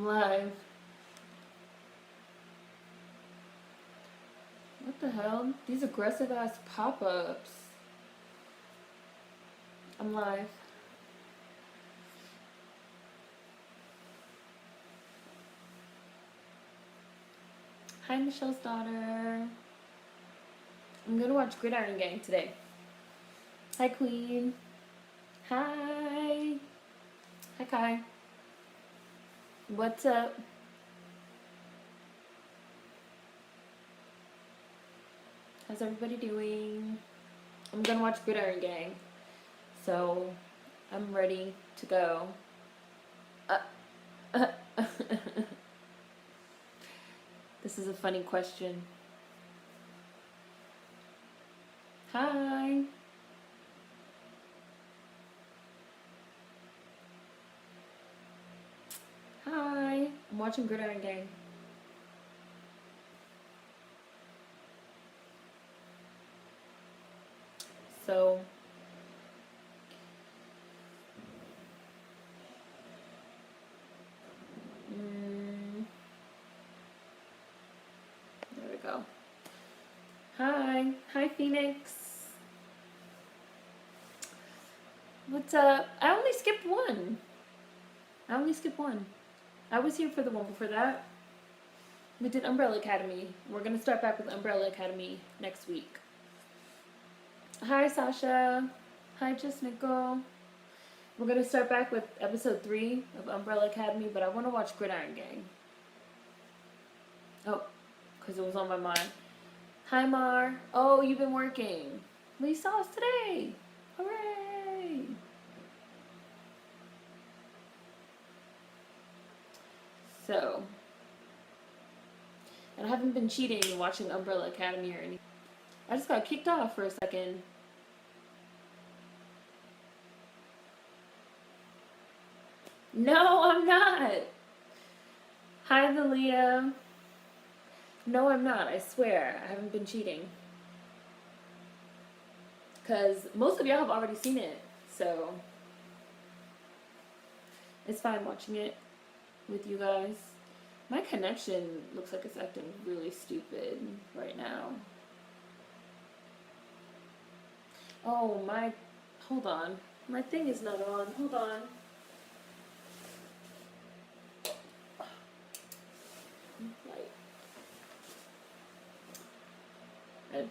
I'm live. What the hell? These aggressive ass pop-ups. I'm live. Hi, Michelle's daughter. I'm gonna watch Gridiron Gang today. Hi, Queen. Hi. Hi, Kai. What's up? How's everybody doing? I'm gonna watch Gridiron Gang. So, I'm ready to go. This is a funny question. Hi. Hi. I'm watching Gridiron Gang. So, there we go. Hi. Hi, Phoenix. What's up? I only skipped one. I was here for the one before that. We did Umbrella Academy. We're going to start back with Umbrella Academy next week. Hi, Sasha. Hi, Just Nicole. We're going to start back with episode 3 of Umbrella Academy, but I want to watch Gridiron Gang. Oh, because it was on my mind. Hi, Mar. Oh, you've been working. Well, you saw us today. Hooray. So, and I haven't been cheating and watching Umbrella Academy or anything. I just got kicked off for a second. No, I'm not. Hi, Leah. No, I'm not. I swear. I haven't been cheating. Because most of y'all have already seen it. So, it's fine watching it with you guys. My connection looks like it's acting really stupid right now. Oh, hold on. My thing is not on. Hold on.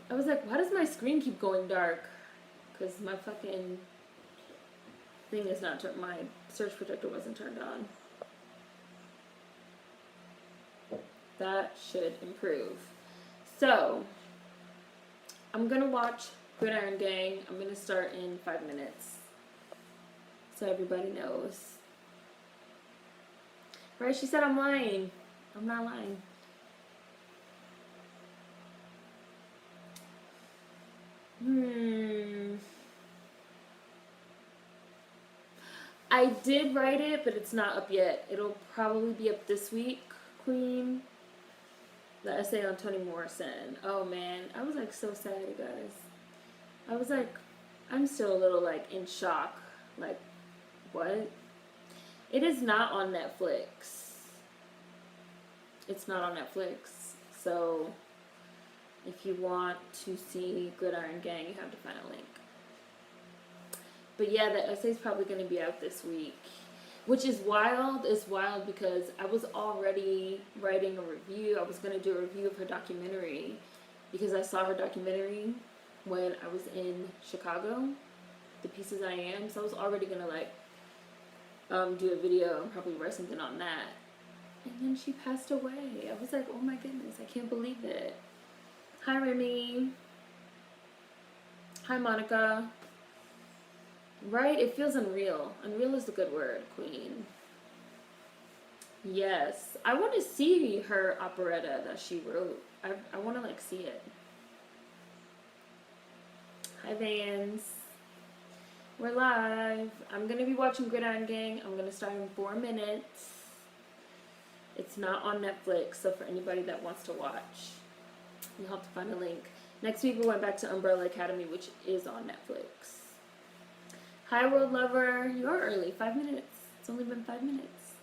I was like, why does my screen keep going dark? Because my fucking thing is not turned, my search protector wasn't turned on. That should improve. So, I'm going to watch Gridiron Gang. I'm going to start in 5 minutes. So everybody knows. Right, she said I'm lying. I'm not lying. I did write it, but it's not up yet. It'll probably be up this week, Queen. The essay on Toni Morrison. Oh man, I was like so sad, you guys. I was like, I'm still a little like in shock. Like, what? It is not on Netflix. It's not on Netflix. So, if you want to see Gridiron Gang, you have to find a link. But yeah, the essay's probably going to be out this week. Which is wild. It's wild because I was already writing a review. I was going to do a review of her documentary because I saw her documentary when I was in Chicago, The Pieces I Am. So I was already going to like do a video and probably write something on that. And then she passed away. I was like, oh my goodness, I can't believe it. Hi, Remy. Hi, Monica. Right? It feels unreal. Unreal is the good word, Queen. Yes. I want to see her operetta that she wrote. I want to, like, see it. Hi, Vans. We're live. I'm going to be watching Gridiron Gang. I'm going to start in 4 minutes. It's not on Netflix, so for anybody that wants to watch, you'll have to find a link. Next week, we went back to Umbrella Academy, which is on Netflix. Hi, World Lover. You are early. 5 minutes. It's only been 5 minutes.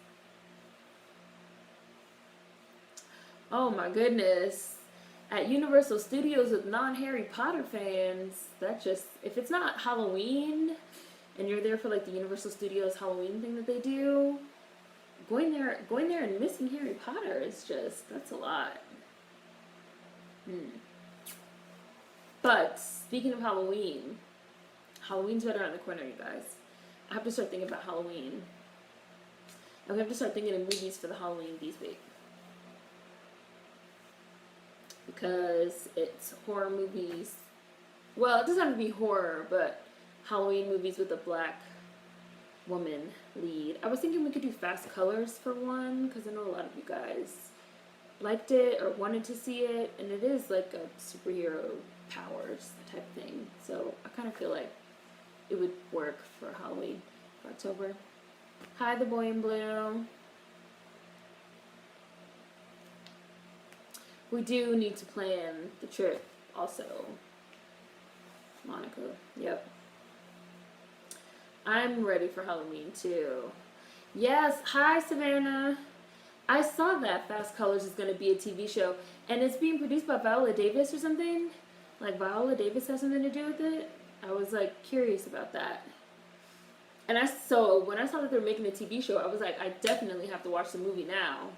Oh my goodness. At Universal Studios with non-Harry Potter fans, that just, if it's not Halloween and you're there for like the Universal Studios Halloween thing that they do, going there and missing Harry Potter is just, that's a lot. But speaking of Halloween, Halloween's right around the corner, you guys. I have to start thinking about Halloween. And we have to start thinking of movies for the Halloween these week. Because it's horror movies. Well, it doesn't have to be horror, but Halloween movies with a black woman lead. I was thinking we could do Fast Colors for one, because I know a lot of you guys liked it or wanted to see it, and it is like a superhero powers type thing. So I kind of feel like it would work for Halloween for October. Hi, the boy in blue. We do need to plan the trip also. Monica. Yep. I'm ready for Halloween too. Yes. Hi, Savannah. I saw that Fast Colors is going to be a TV show. And it's being produced by Viola Davis or something. Like Viola Davis has something to do with it. I was like curious about that. And so when I saw that they were making a TV show, I was like, I definitely have to watch the movie now.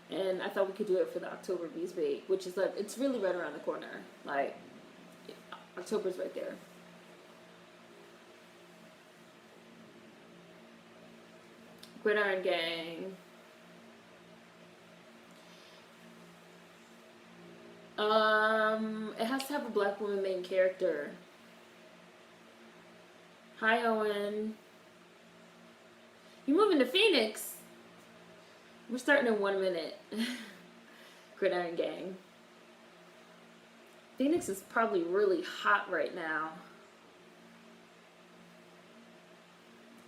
And I thought we could do it for the October Bees Week, which is like, it's really right around the corner. Like, October's right there. Gridiron Gang. It has to have a black woman main character. Hi, Owen. You moving to Phoenix? We're starting in 1 minute. Gridiron Gang. Phoenix is probably really hot right now.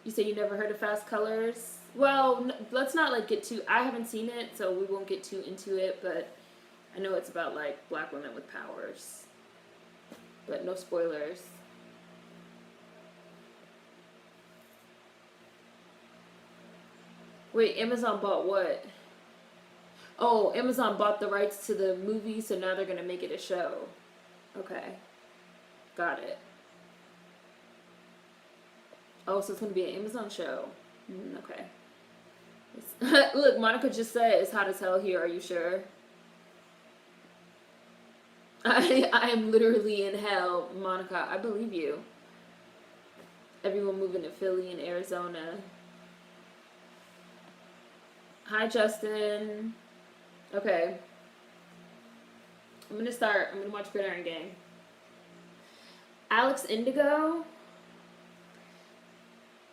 You say you never heard of Fast Colors? Well, let's not like get too, I haven't seen it, so we won't get too into it, but I know it's about like black women with powers. But no spoilers. Wait, Amazon bought what? Oh, Amazon bought the rights to the movie, so now they're going to make it a show. Okay. Got it. Oh, so it's going to be an Amazon show. Okay. Look, Monica just said it's hot as hell here. Are you sure? I am literally in hell, Monica. I believe you. Everyone moving to Philly and Arizona. Hi, Justin. Okay. I'm going to watch Gridiron Gang. Alex Indigo.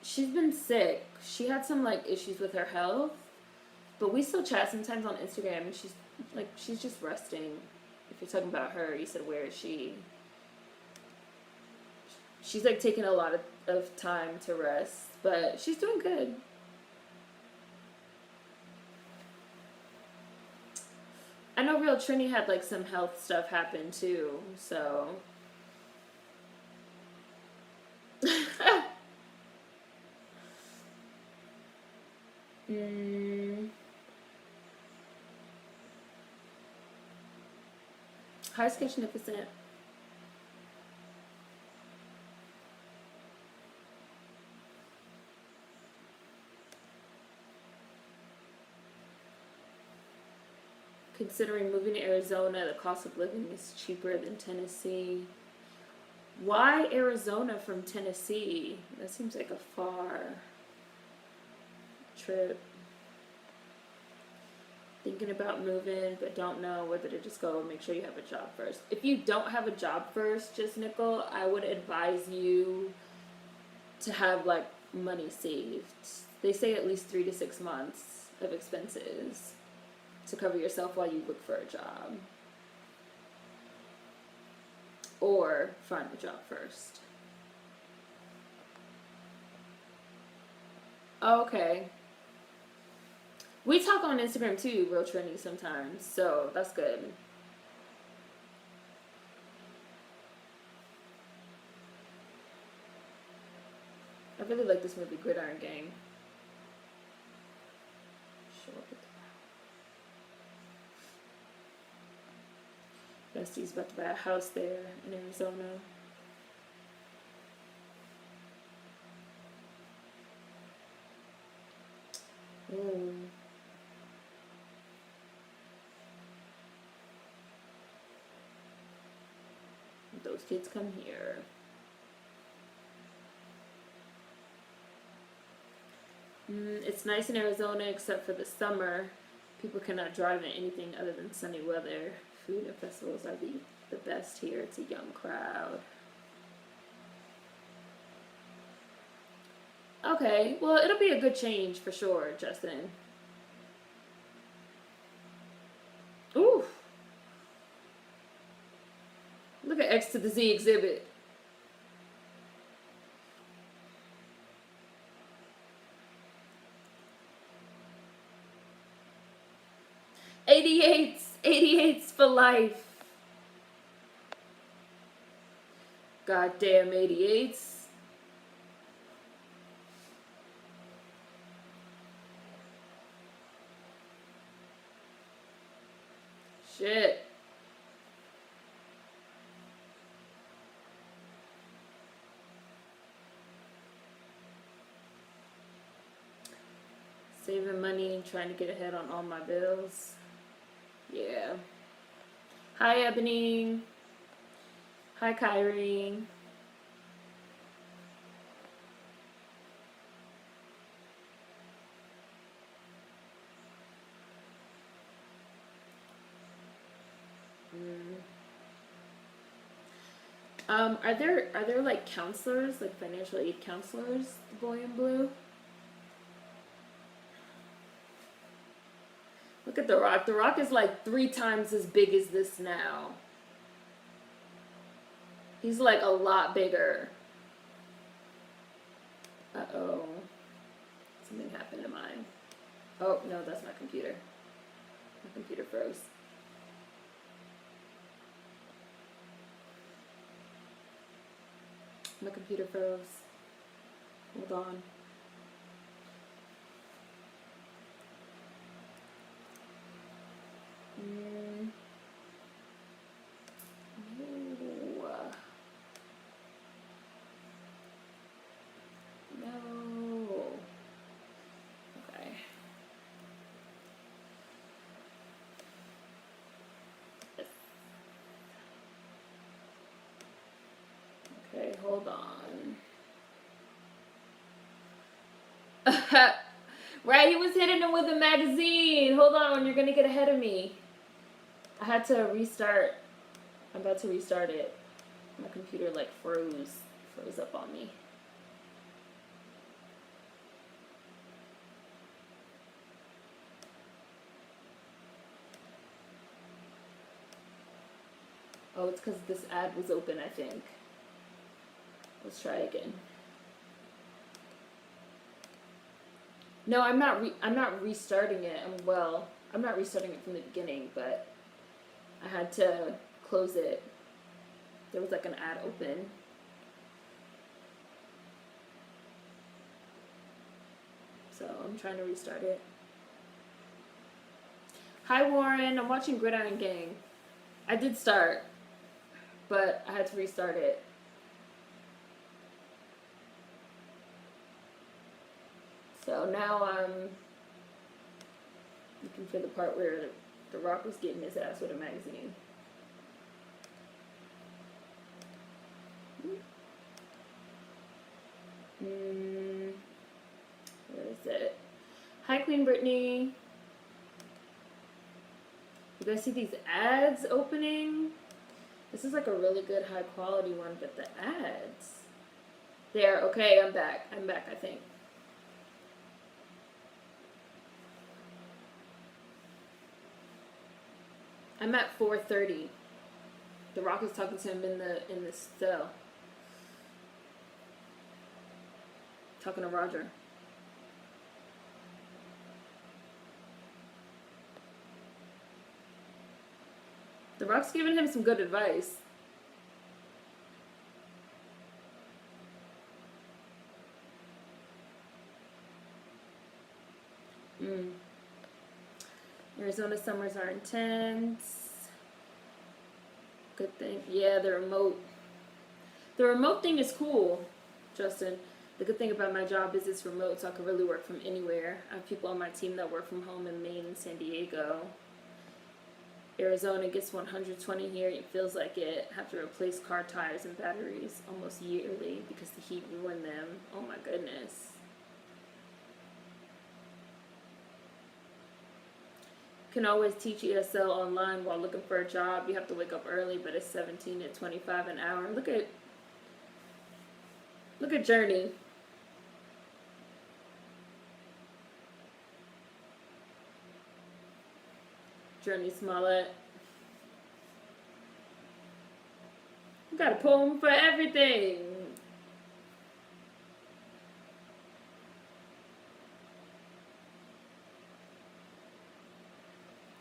She's been sick. She had some, like, issues with her health. But we still chat sometimes on Instagram. And she's just resting. If you're talking about her, you said, where is she? She's, like, taking a lot of time to rest. But she's doing good. I know Real Trini had, like, some health stuff happen, too. So... Hi, Sketchnificent. Considering moving to Arizona, the cost of living is cheaper than Tennessee. Why Arizona from Tennessee? That seems like a far trip. Thinking about moving, but don't know whether to just go. Make sure you have a job first. If you don't have a job first, just Nickel, I would advise you to have like money saved. They say at least 3 to 6 months of expenses to cover yourself while you look for a job. Or find a job first. Okay. We talk on Instagram too, Real Trini, sometimes, so that's good. I really like this movie, Gridiron Gang. Show up at the Bestie's about to buy a house there in Arizona. Ooh. Those kids come here. It's nice in Arizona except for the summer. People cannot drive in anything other than sunny weather. Food and festivals are the best here. It's a young crowd. Okay, well, it'll be a good change for sure, Justin. Ooh. Look at X to the Z exhibit. '88s for life. Goddamn '88s. Shit. Saving money and trying to get ahead on all my bills. Yeah. Hi, Ebony. Hi, Kyrie. Are there like counselors, like financial aid counselors, the boy in blue? Look at The Rock. The Rock is like 3 times as big as this now. He's like a lot bigger. Uh-oh. Something happened to mine. Oh, no, that's my computer. My computer froze. My computer froze. Hold on. No. No. Okay. Okay, hold on. Right, he was hitting him with a magazine. Hold on, you're gonna get ahead of me. I had to restart. I'm about to restart it. My computer like froze up on me. Oh, it's because this ad was open, I think. Let's try again. No, I'm not restarting it. I'm not restarting it from the beginning, but I had to close it. There was like an ad open. So I'm trying to restart it. Hi Warren, I'm watching Gridiron Gang. I did start, but I had to restart it. So now I'm looking for the part where the Rock was getting his ass with a magazine. Where is it? Hi, Queen Brittany. You guys see these ads opening? This is like a really good high quality one, but the ads. There, okay, I'm back. I think. I'm at 4:30. The Rock is talking to him in the cell. Talking to Roger. The Rock's giving him some good advice. Arizona summers are intense. Good thing. Yeah, the remote. The remote thing is cool, Justin. The good thing about my job is it's remote, so I can really work from anywhere. I have people on my team that work from home in Maine and San Diego. Arizona gets 120 here. It feels like it. Have to replace car tires and batteries almost yearly because the heat ruined them. Oh my goodness. Can always teach ESL online while looking for a job. You have to wake up early, but it's 17 to 25 an hour. Look at Journey. Journey Smollett. You got a poem for everything.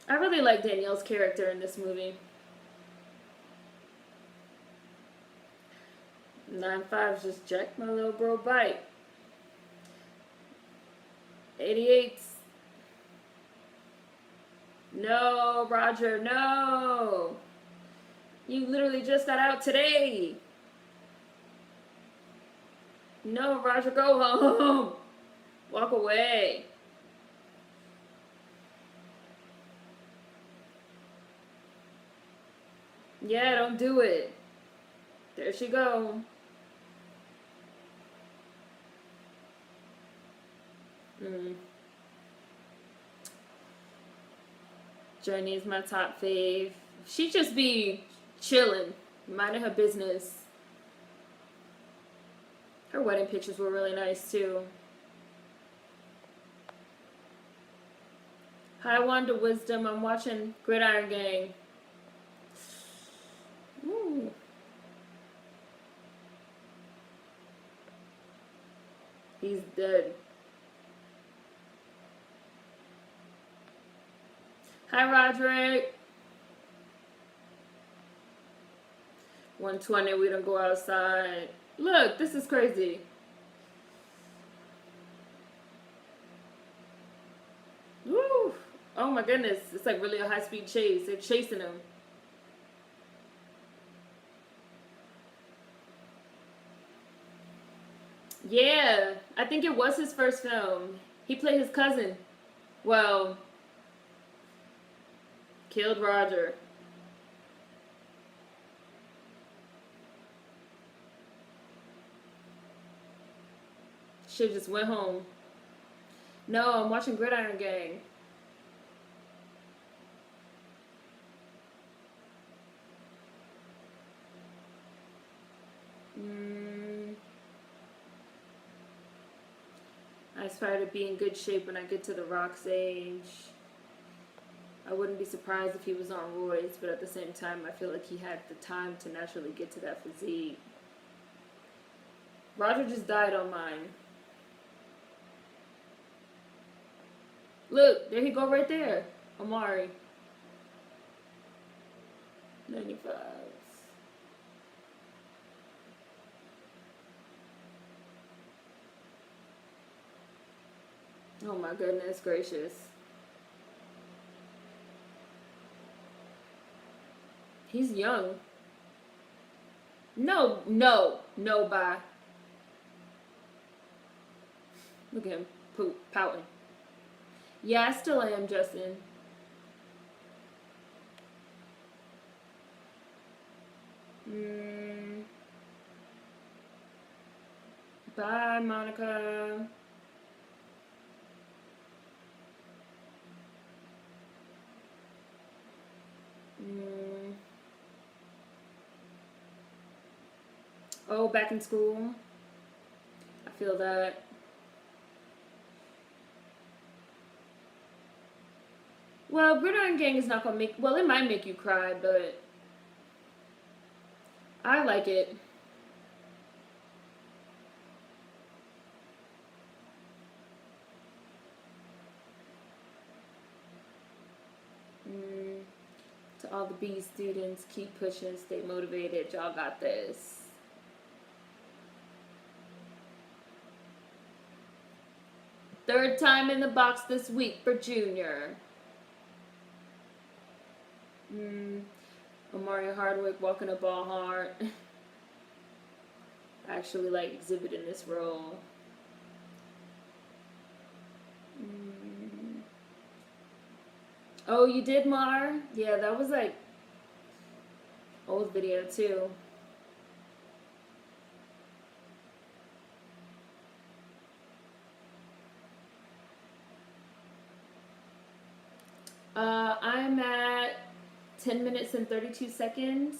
I really like Danielle's character in this movie. 9-5's just jacked my little bro bite. 88's. No, Roger, no. You literally just got out today. No, Roger, go home. Walk away. Yeah, don't do it. There she go. Journey's my top fave. She just be chilling, minding her business. Her wedding pictures were really nice too. Hi, Wanda Wisdom. I'm watching Gridiron Gang. Ooh. He's dead. Hi, Roderick. 120, we don't go outside. Look, this is crazy. Woo! Oh my goodness, it's like really a high-speed chase. They're chasing him. Yeah, I think it was his first film. He played his cousin. Well, killed Roger. Shit just went home. No, I'm watching Gridiron Gang. I aspire to be in good shape when I get to the Rock's age. I wouldn't be surprised if he was on roids, but at the same time, I feel like he had the time to naturally get to that physique. Roger just died on mine. Look, there he go right there. Amari. 95. Oh my goodness gracious. He's young. No, bye. Look at him pouting. Yeah, I still am, Justin. Bye, Monica. Oh, back in school. I feel that. Well, Gridiron Gang is not gonna make. Well, it might make you cry, but I like it. To all the B students, keep pushing, stay motivated. Y'all got this. Third time in the box this week for Junior. Amari Hardwick walking a ball hard. Actually, like, exhibiting this role. Oh, you did, Mar? Yeah, that was like old video too. I'm at 10 minutes and 32 seconds.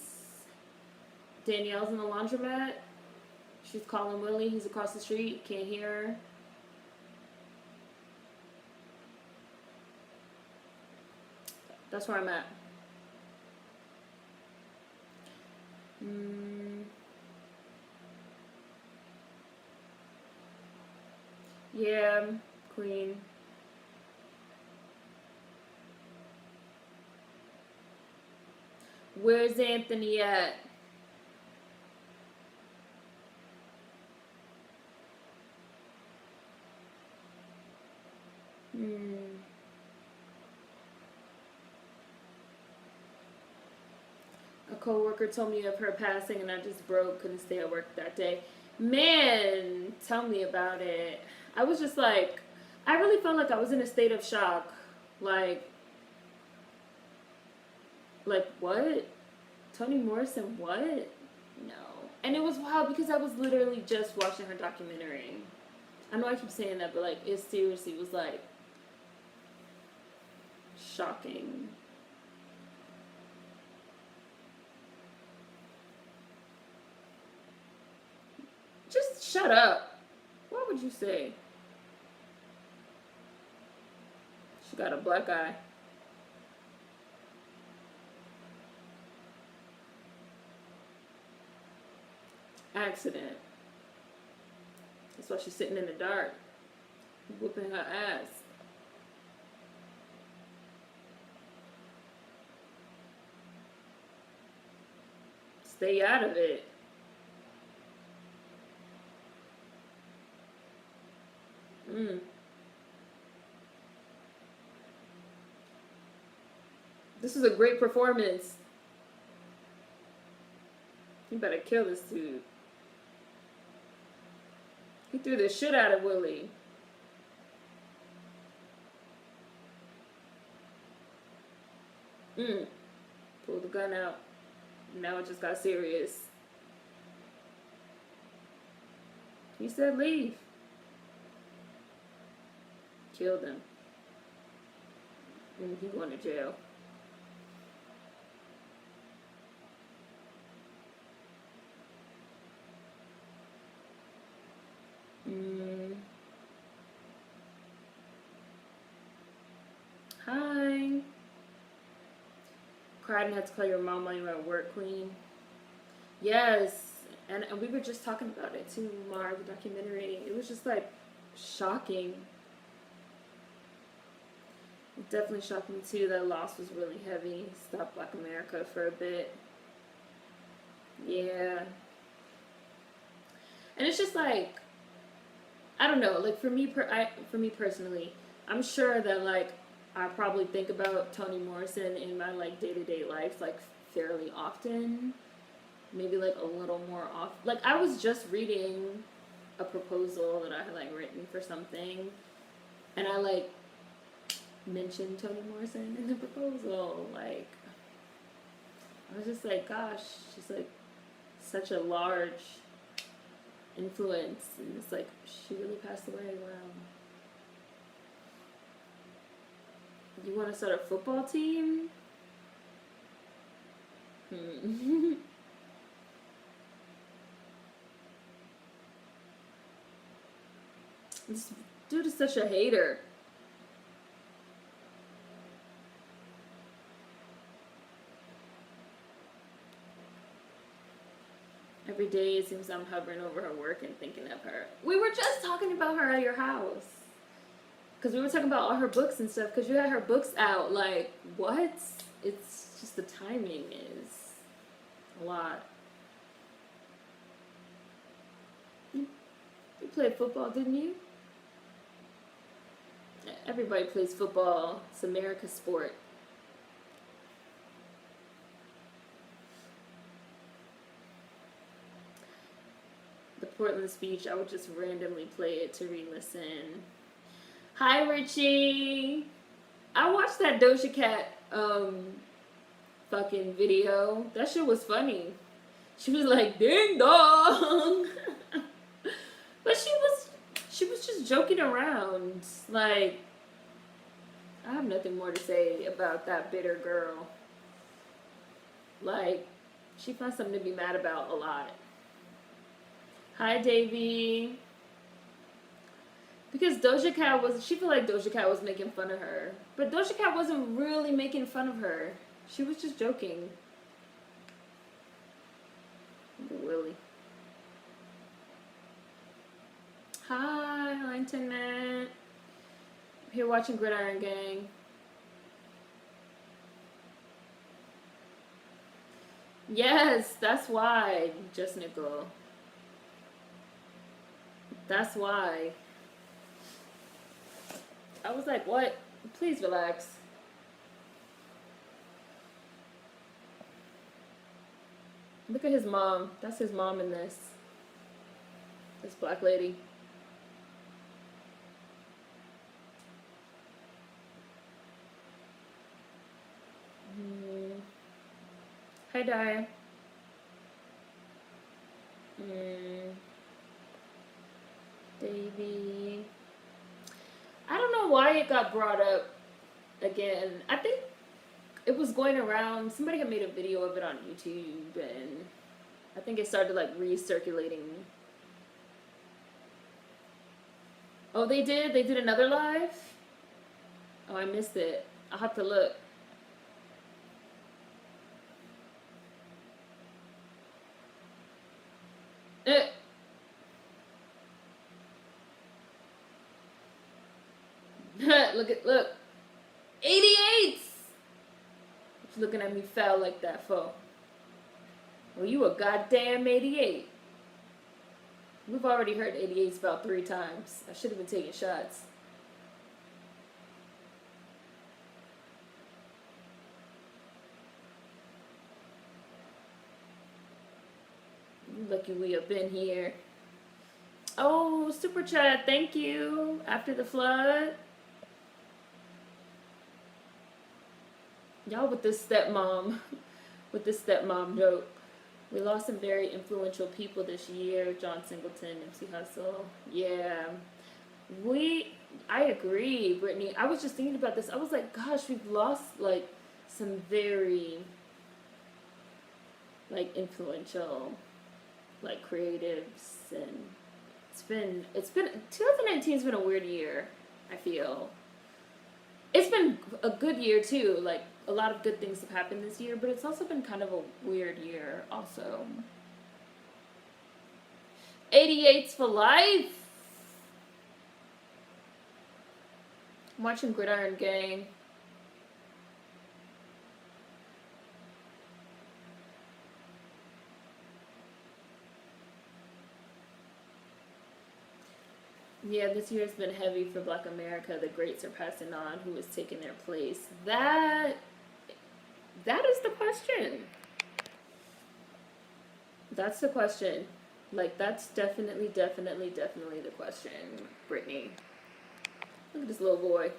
Danielle's in the laundromat. She's calling Willie. He's across the street. Can't hear her. That's where I'm at. Yeah, Queen. Where's Anthony at? A coworker told me of her passing and I just broke, couldn't stay at work that day. Man, tell me about it. I was just like, I really felt like I was in a state of shock. Like what? Toni Morrison, what? No. And it was wild because I was literally just watching her documentary. I know I keep saying that, but like, it seriously was like shocking. Just shut up. What would you say? She got a black eye. Accident. That's why she's sitting in the dark, whooping her ass. Stay out of it. This is a great performance. You better kill this dude. He threw the shit out of Willie. Pulled the gun out. Now it just got serious. He said leave. Killed him. And he going to jail. Hi. Cried and had to call your mom while you were at work, Queen. Yes. And we were just talking about it too, Mar, the documentary. It was just like shocking. Definitely shocking too. That loss was really heavy. Stopped Black America for a bit. Yeah. And it's just like, I don't know, like for me personally, I'm sure that like I probably think about Toni Morrison in my like day-to-day life like fairly often. Maybe like a little more off. Like I was just reading a proposal that I had like written for something, and I like mentioned Toni Morrison in the proposal. Like I was just like, gosh, she's like such a large influence, and it's like she really passed away. Wow. You want to start a football team? This dude is such a hater. Every day it seems I'm hovering over her work and thinking of her. We were just talking about her at your house. Because we were talking about all her books and stuff. Because you had her books out. Like, what? It's just the timing is a lot. You played football, didn't you? Everybody plays football. It's America's sport. Portland speech, I would just randomly play it to re-listen. Hi, Richie. I watched that Doja Cat fucking video. That shit was funny. She was like, ding dong. But she was just joking around. Like, I have nothing more to say about that bitter girl. Like, she finds something to be mad about a lot. Hi, Davey. Because she felt like Doja Cat was making fun of her. But Doja Cat wasn't really making fun of her. She was just joking. Willie. Hi, Internet. Here watching Gridiron Gang. Yes, that's why, Just Nickel. That's why. I was like, what? Please relax. Look at his mom. That's his mom in this. This black lady. Hi, Di. Davey. I don't know why it got brought up again. I think it was going around. Somebody had made a video of it on YouTube, and I think it started like recirculating. Oh, they did? They did another live? Oh, I missed it. I'll have to look. Look. 88s! What you looking at me foul like that for? Well, you a goddamn 88. We've already heard 88s about 3 times. I should have been taking shots. Lucky we have been here. Oh, super chat, thank you. After the flood. Y'all with this stepmom joke. We lost some very influential people this year. John Singleton, Nipsey Hussle. Yeah. I agree, Brittany. I was just thinking about this. I was like, gosh, we've lost like some very like influential like creatives, and it's been 2019's been a weird year, I feel. It's been a good year too, like a lot of good things have happened this year, but it's also been kind of a weird year also. 88s for life. I'm watching Gridiron Gang. Yeah, this year's been heavy for Black America. The greats are passing on. Who is taking their place? That is the question. That's the question. Like, that's definitely the question, Brittany. Look at this little boy.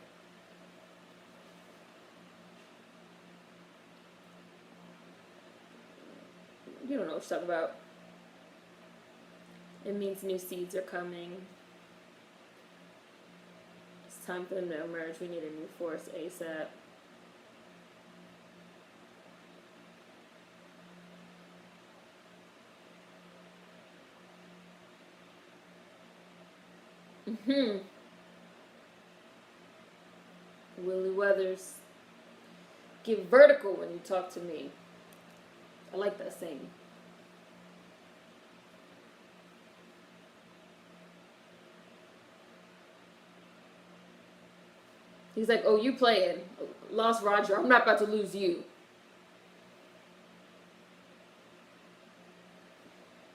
You don't know what to talk about. It means new seeds are coming. It's time for them to emerge. We need a new force ASAP. Willie Weathers. Get vertical when you talk to me. I like that saying. He's like, oh, you playing. Lost Roger. I'm not about to lose you.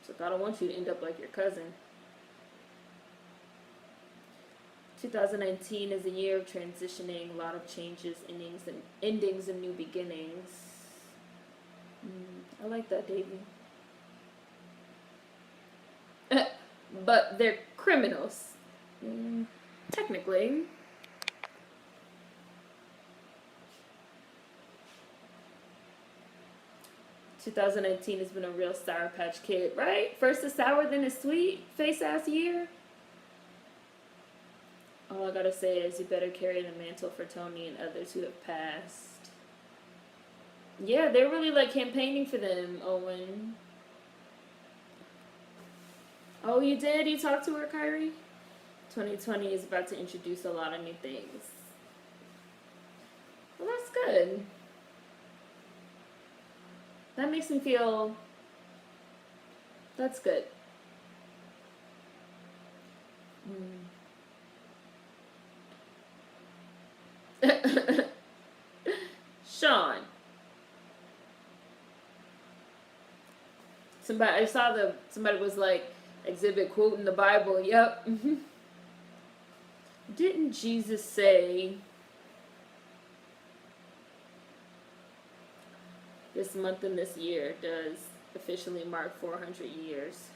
So I don't want you to end up like your cousin. 2019 is a year of transitioning, a lot of changes, endings, and new beginnings. I like that, Davey. but they're criminals. Technically. 2019 has been a real Sour Patch Kid, right? First it's sour, then it's sweet. Face ass year. All I gotta say is you better carry the mantle for Toni and others who have passed. Yeah, they're really like campaigning for them, Owen. Oh, you did? You talked to her, Kyrie? 2020 is about to introduce a lot of new things. Well, that's good. That makes me feel... That's good. Sean. I saw somebody was like, exhibit quoting the Bible. Yep. Didn't Jesus say... This month and this year does officially mark 400 years.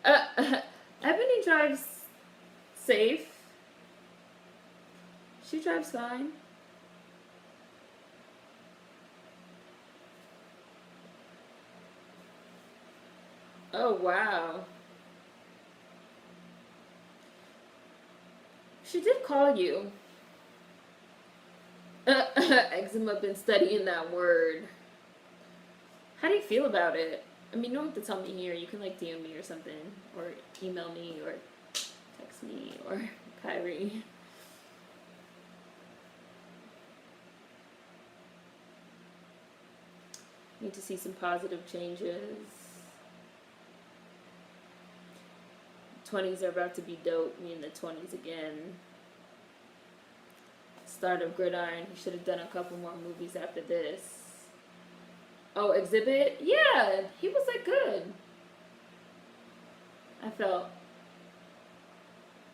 Ebony drives safe. She drives fine. Oh, wow. She did call you. Eczema, been studying that word. How do you feel about it? I mean, you don't have to tell me here. You can like DM me or something, or email me, or text me, or Kyrie. Need to see some positive changes. 20s are about to be dope. Me in the 20s again. Start of Gridiron. He should have done a couple more movies after this. Oh, Exhibit? Yeah, he was like good. I felt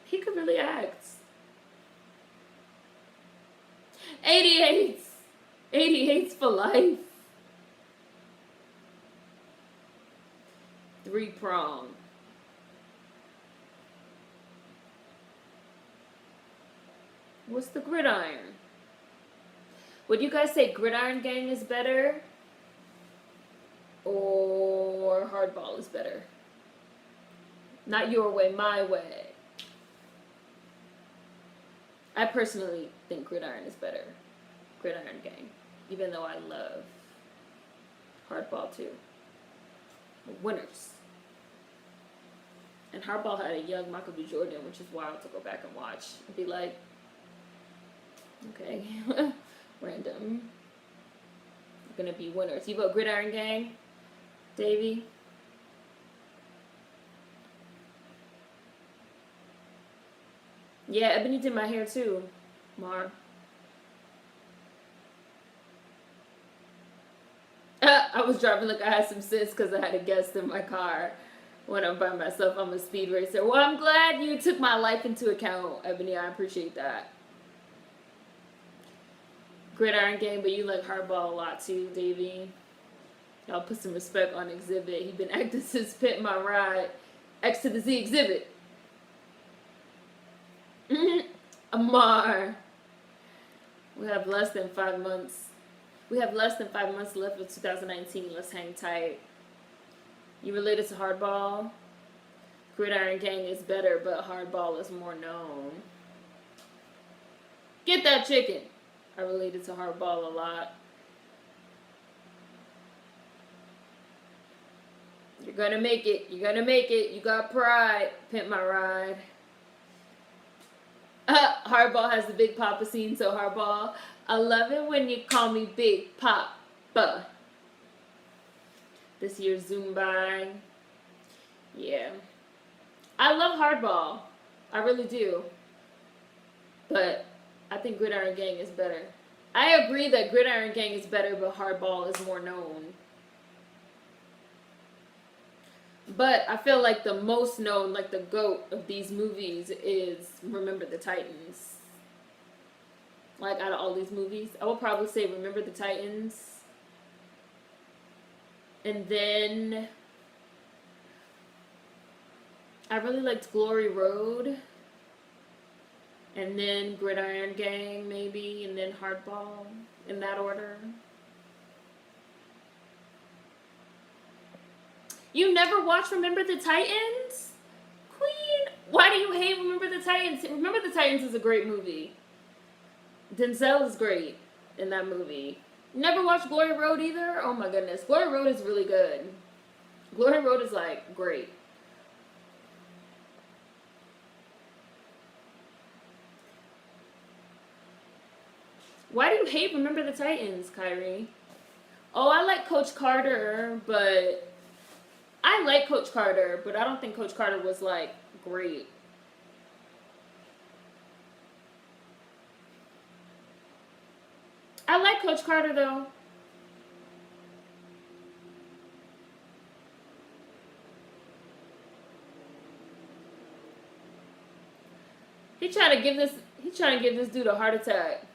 he could really act. 88s. 88s for life. 3-prong. What's the Gridiron? Would you guys say Gridiron Gang is better? Or Hardball is better? Not your way, my way. I personally think Gridiron is better. Gridiron Gang. Even though I love Hardball too. Winners. And Hardball had a young Michael B. Jordan, which is wild to go back and watch. And be like, okay, random. Gonna be winners. You vote Gridiron Gang, Davey? Yeah, Ebony did my hair too, Mar. I was driving like I had some sense because I had a guest in my car. When I'm by myself, I'm a speed racer. Well, I'm glad you took my life into account, Ebony. I appreciate that. Gridiron Gang, but you like Hardball a lot too, Davey. Y'all put some respect on Exhibit. He been acting since Pit My Ride. X to the Z Exhibit. Amar. We have less than 5 months. We have less than 5 months left of 2019. Let's hang tight. You related to Hardball? Gridiron Gang is better, but Hardball is more known. Get that chicken. I related to Hardball a lot. You're gonna make it. You're gonna make it. You got pride. Pimp My Ride. Hardball has the Big Papa scene, so Hardball. I love it when you call me Big Papa. This year's Zoom by. Yeah. I love Hardball. I really do. But I think Gridiron Gang is better. I agree that Gridiron Gang is better, but Hardball is more known. But I feel like the most known, like the GOAT of these movies is Remember the Titans. Like out of all these movies, I would probably say Remember the Titans. And then I really liked Glory Road. And then Gridiron Gang, maybe. And then Hardball. In that order. You never watched Remember the Titans? Queen, why do you hate Remember the Titans? Remember the Titans is a great movie. Denzel is great in that movie. Never watched Glory Road either? Oh my goodness. Glory Road is really good. Glory Road is like great. Why do you hate Remember the Titans, Kyrie? Oh, I like Coach Carter, but I like Coach Carter, but I don't think Coach Carter was like great. I like Coach Carter though. He trying to give this dude a heart attack.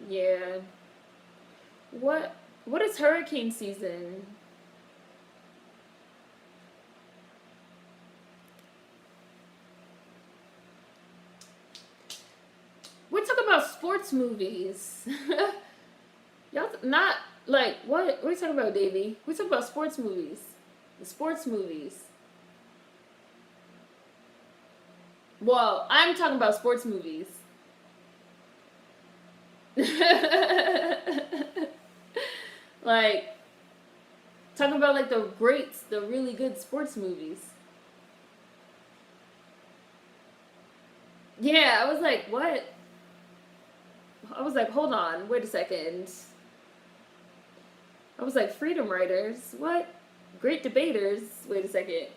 Yeah. What is hurricane season? We're talking about sports movies. Y'all not like what are you talking about, Davey? We're talking about sports movies. The sports movies. Well, I'm talking about sports movies. Like talking about like the greats, the really good sports movies. Yeah, I was like, what? I was like, hold on, wait a second. I was like, freedom writers? What? Great debaters? Wait a second.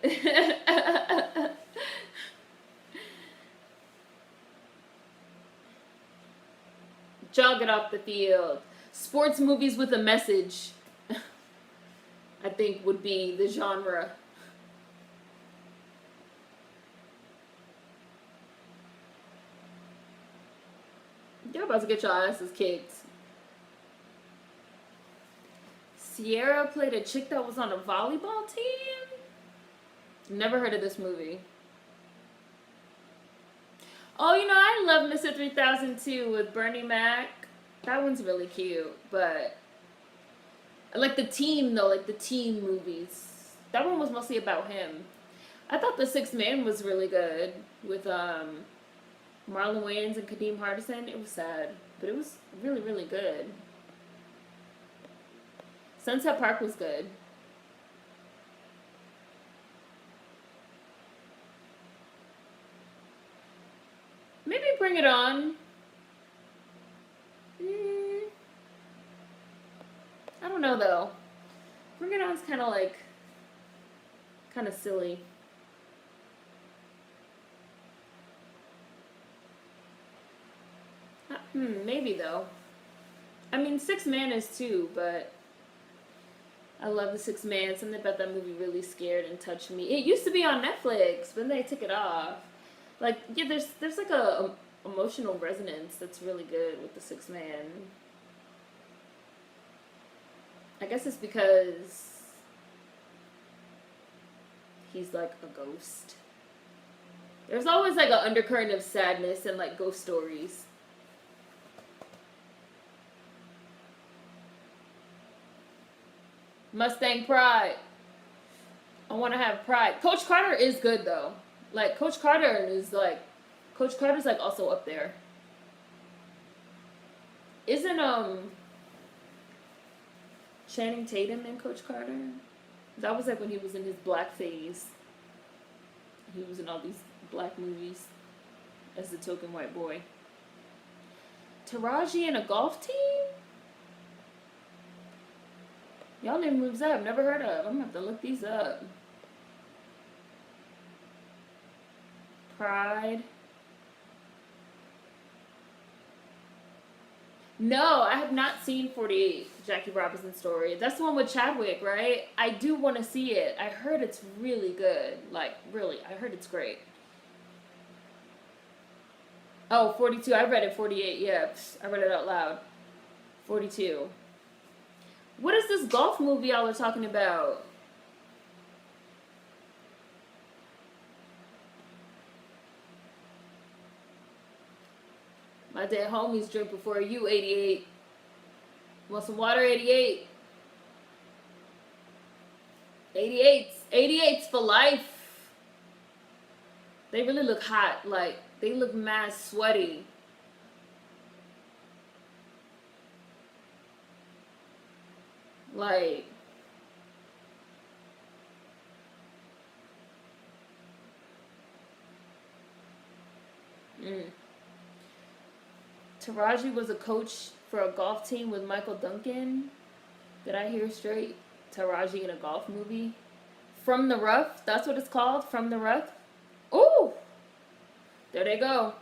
Jog it off the field. Sports movies with a message, I think, would be the genre. Y'all about to get your asses kicked. Sierra played a chick that was on a volleyball team? Never heard of this movie. Oh, you know, I love Mr. 3002 with Bernie Mac. That one's really cute, but I like the team though, like the team movies. That one was mostly about him. I thought The Sixth Man was really good with Marlon Wayans and Kadeem Hardison. It was sad, but it was really, really good. Sunset Park was good. Maybe Bring It On. I don't know though. Bring It On's kind of like, kind of silly. Maybe though. I mean, Six Man is too, but I love The Sixth Man. Something about that movie really scared and touched me. It used to be on Netflix, but then they took it off. Like, yeah, there's like a emotional resonance that's really good with The Sixth Man. I guess it's because he's like a ghost. There's always like an undercurrent of sadness in like ghost stories. Mustang Pride. I want to have pride. Coach Carter is good though. Like Coach Carter's like also up there. Isn't Channing Tatum in Coach Carter? That was like when he was in his black phase. He was in all these black movies as the token white boy. Taraji in a golf team? Y'all name moves I've never heard of. I'm gonna have to look these up. Pride. No, I have not seen 48, Jackie Robinson's story. That's the one with Chadwick, right? I do want to see it. I heard it's really good. Like, really, I heard it's great. Oh, 42. I read it 48. Yeah, I read it out loud. 42. What is this golf movie y'all are talking about? My dead homies drink before you, 88. Want some water, 88? 88's for life. They really look hot. Like, they look mad sweaty. Like, Taraji was a coach for a golf team with Michael Duncan. Did I hear straight? Taraji in a golf movie? From the Rough? That's what it's called? From the Rough? Ooh! There they go.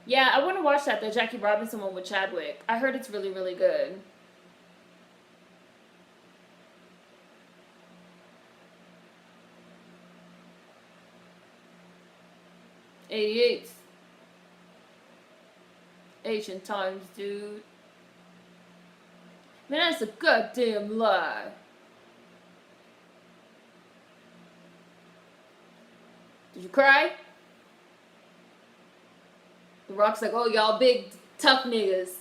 Yeah, I want to watch that, the Jackie Robinson one with Chadwick. I heard it's really, really good. 88. Ancient times, dude. Man, that's a goddamn lie. Did you cry? The Rock's like, oh, y'all big, tough niggas.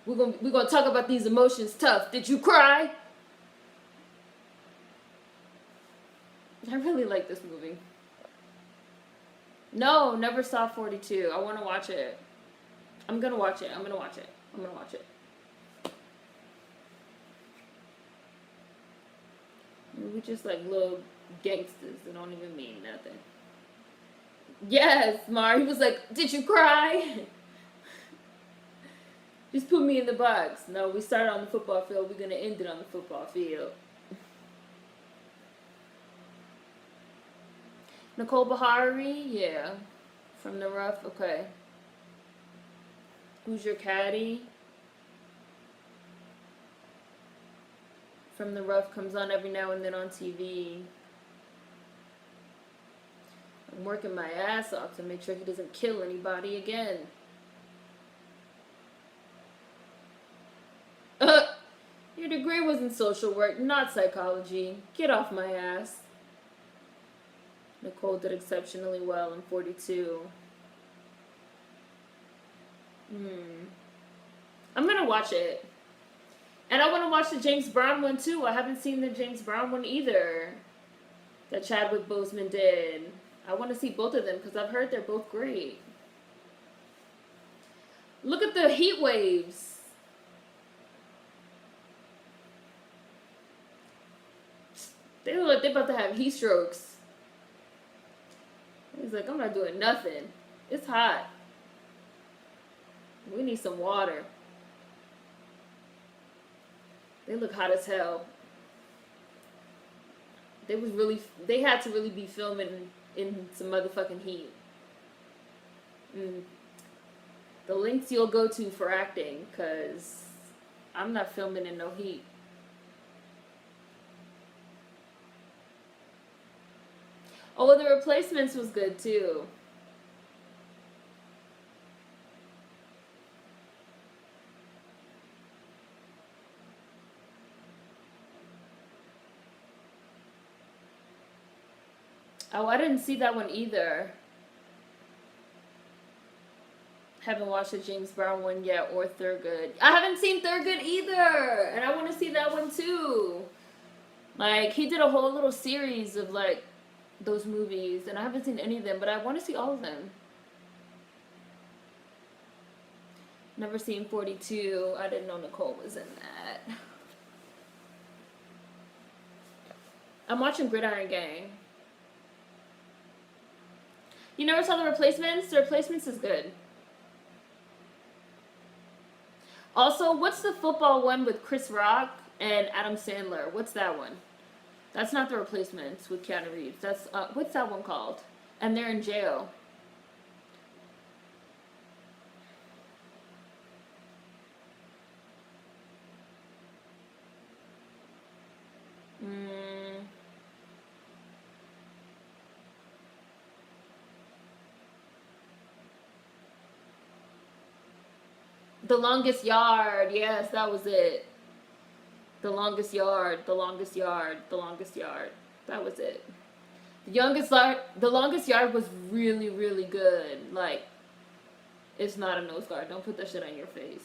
We're gonna talk about these emotions tough. Did you cry? I really like this movie. No, never saw 42. I want to watch it. I'm gonna watch it. We just like little gangsters that don't even mean nothing. Yes, Mar. He was like, did you cry? Just put me in the box. No, we started on the football field. We're gonna end it on the football field. Nicole Bahari, yeah. From the Rough, okay. Who's Your Caddy? From the Rough comes on every now and then on TV. I'm working my ass off to make sure he doesn't kill anybody again. Your degree was in social work, not psychology. Get off my ass. Nicole did exceptionally well in 42. I'm gonna watch it. And I want to watch the James Brown one too. I haven't seen the James Brown one either. That Chadwick Boseman did. I want to see both of them because I've heard they're both great. Look at the heat waves. They look like they're about to have heat strokes. He's like, I'm not doing nothing. It's hot. We need some water. They look hot as hell. They had to really be filming in some motherfucking heat. The links you'll go to for acting, because I'm not filming in no heat. Oh, The Replacements was good too. Oh, I didn't see that one either. Haven't watched the James Brown one yet or Thurgood. I haven't seen Thurgood either, and I want to see that one too. Like, he did a whole little series of like those movies, and I haven't seen any of them, but I want to see all of them. Never seen 42. I didn't know Nicole was in that. I'm watching Gridiron Gang. You never saw The Replacements? The Replacements is good. Also, what's the football one with Chris Rock and Adam Sandler? What's that one? That's not the replacements with Keanu Reeves. That's what's that one called? And they're in jail. Mm, the Longest Yard. Yes, that was it. The Longest Yard. The Longest Yard. The Longest Yard. That was it. The Longest Yard was really, really good. Like, it's not a nose guard. Don't put that shit on your face.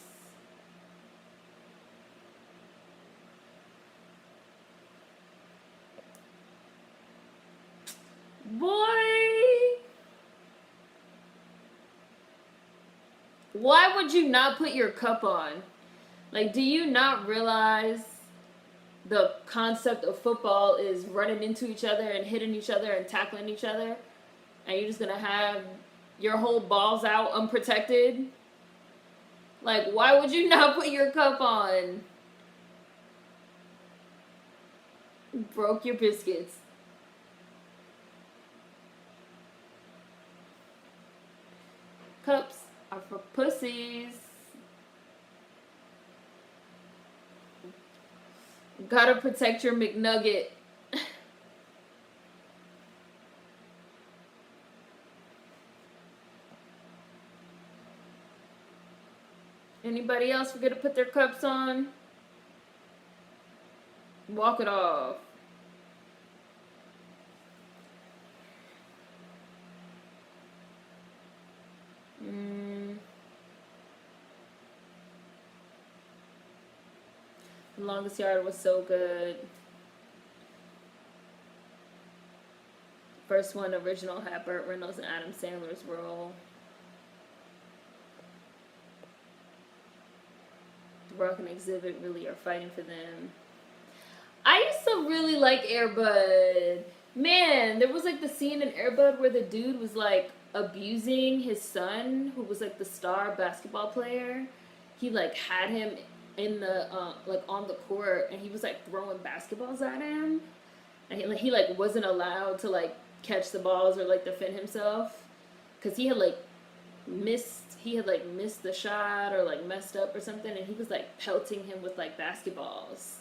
Boy, why would you not put your cup on? Like, do you not realize the concept of football is running into each other and hitting each other and tackling each other? And you're just gonna have your whole balls out unprotected? Like, why would you not put your cup on? Broke your biscuits. Cups are for pussies. Gotta protect your McNugget. Anybody else forget to put their cups on? Walk it off. The Longest Yard was so good. First one, original, had Burt Reynolds and Adam Sandler's role. The Rock and Exhibit really are fighting for them. I used to really like Air Bud. Man, there was like the scene in Air Bud where the dude was like abusing his son, who was like the star basketball player. He like had him in the like on the court, and he was like throwing basketballs at him, and he like wasn't allowed to like catch the balls or like defend himself because he had missed the shot or like messed up or something, and he was like pelting him with like basketballs,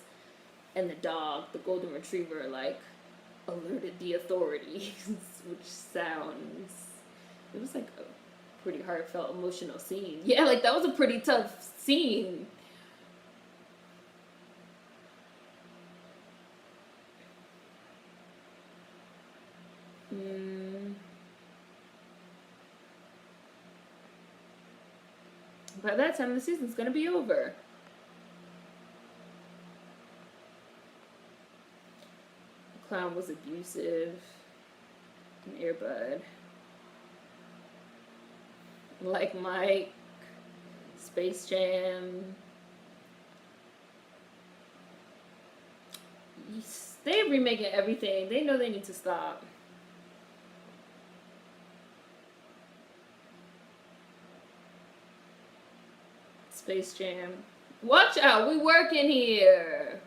and the dog, the golden retriever, like alerted the authorities. Which sounds, it was like a pretty heartfelt, emotional scene. Yeah, like that was a pretty tough scene. By that time, the season's gonna be over. The clown was abusive. And Air Bud. Like Mike. Space Jam. They're remaking everything. They know they need to stop. Space Jam. Watch out, we working here.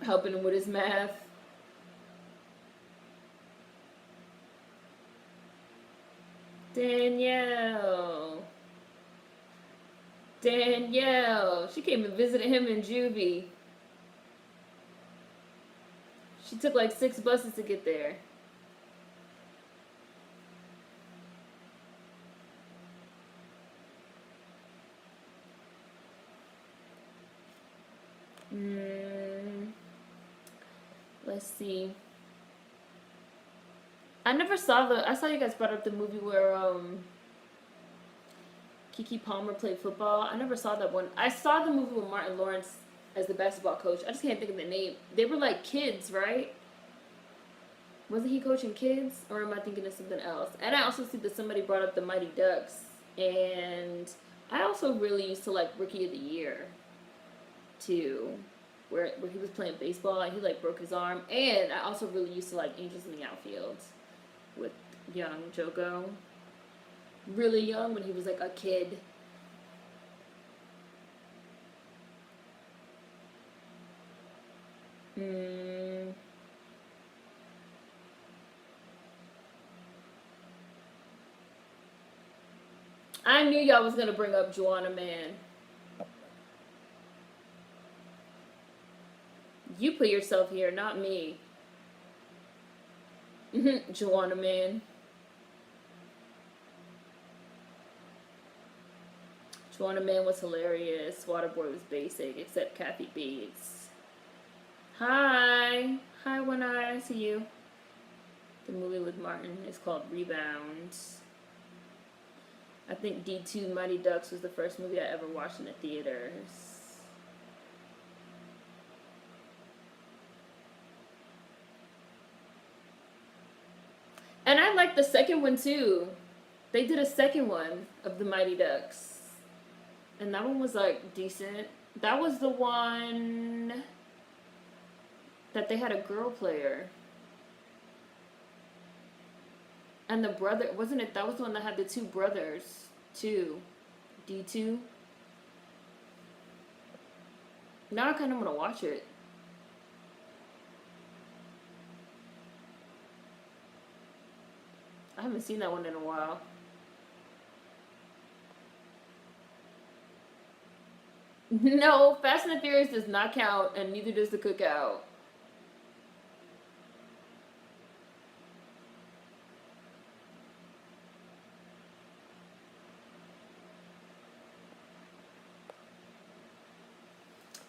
Helping him with his math. Danielle. She came and visited him in juvie. She took like 6 buses to get there. Let's see. I saw you guys brought up the movie where Keke Palmer played football. I never saw that one. I saw the movie with Martin Lawrence as the basketball coach. I just can't think of the name. They were like kids, right? Wasn't he coaching kids? Or am I thinking of something else? And I also see that somebody brought up the Mighty Ducks. And I also really used to like Rookie of the Year, too. Where he was playing baseball and he like broke his arm. And I also really used to like Angels in the Outfield with young Jogo. Really young when he was like a kid. Hmm. I knew y'all was gonna bring up Joanna Man. You put yourself here, not me. Joanna Man. Joanna Man was hilarious. Waterboy was basic, except Kathy Bates. Hi. Hi, One Eye. I see you. The movie with Martin is called Rebound. I think D2 Mighty Ducks was the first movie I ever watched in the theaters. And I liked the second one too. They did a second one of the Mighty Ducks. And that one was like decent. That was the one that they had a girl player. And the brother, wasn't it? That was the one that had the two brothers too. D2. Now I kind of want to watch it. I haven't seen that one in a while. No, Fast and the Furious does not count, and neither does the Cookout.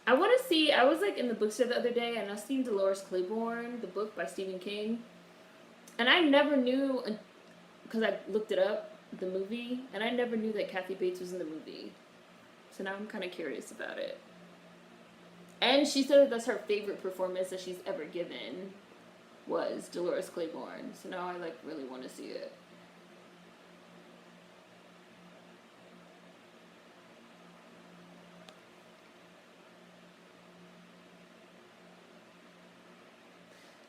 I want to see. I was like in the bookstore the other day, and I seen Dolores Claiborne, the book by Stephen King, and I never knew because I looked it up, the movie, and I never knew that Kathy Bates was in the movie. So now I'm kind of curious about it. And she said that that's her favorite performance that she's ever given was Dolores Claiborne. So now I like really want to see it.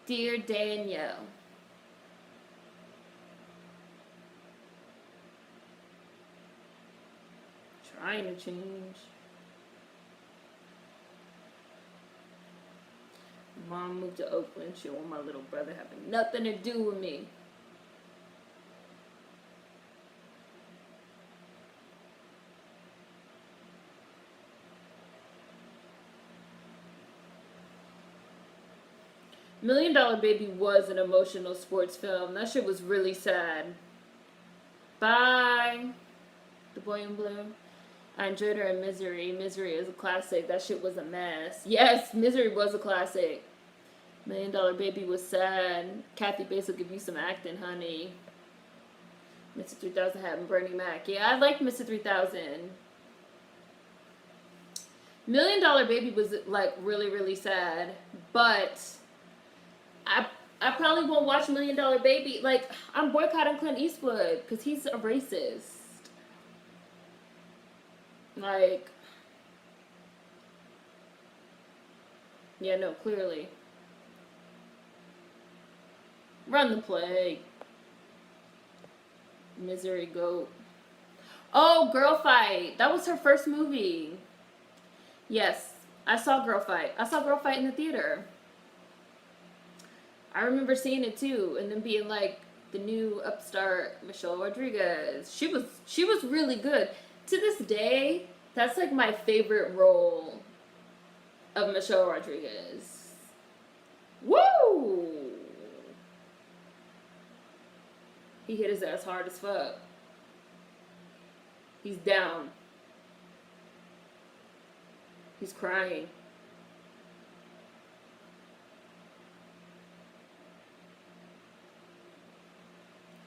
Dear Danielle, trying to change. Mom moved to Oakland. She don't want my little brother having nothing to do with me. $1 Million Baby was an emotional sports film. That shit was really sad. Bye. The Boy in Blue. I enjoyed her in Misery. Misery is a classic. That shit was a mess. Yes, Misery was a classic. $1 Million Baby was sad. Kathy Bates will give you some acting, honey. Mr. 3000 had Bernie Mac. Yeah, I liked Mr. 3000. $1 Million Baby was like really, really sad. But I probably won't watch $1 Million Baby. Like, I'm boycotting Clint Eastwood because he's a racist. Like, yeah, no, clearly. Run the play. Misery Goat. Oh, Girl Fight. That was her first movie. Yes, I saw Girl Fight. I saw Girl Fight in the theater. I remember seeing it too, and then being like the new upstart Michelle Rodriguez. She was really good. To this day, that's like my favorite role of Michelle Rodriguez. Woo! He hit his ass hard as fuck. He's down. He's crying.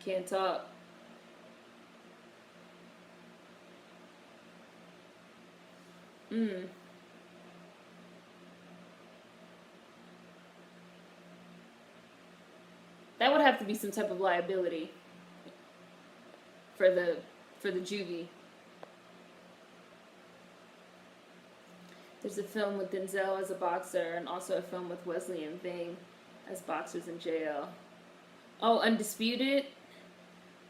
Can't talk. That would have to be some type of liability for the juvie. There's a film with Denzel as a boxer and also a film with Wesley and Ving as boxers in jail. Oh, Undisputed?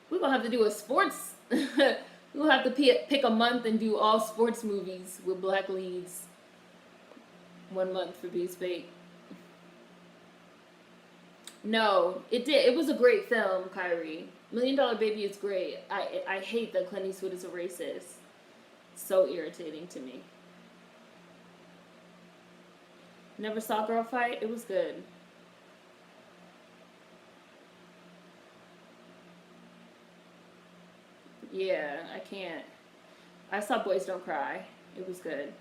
We're going to have to do a sports... We'll have to pick a month and do all sports movies with black leads. 1 month for Beast Bait. No, it did. It was a great film, Kyrie. Million Dollar Baby is great. I hate that Clint Eastwood is a racist. So irritating to me. Never saw Girl Fight. It was good. Yeah, I can't. I saw Boys Don't Cry. It was good.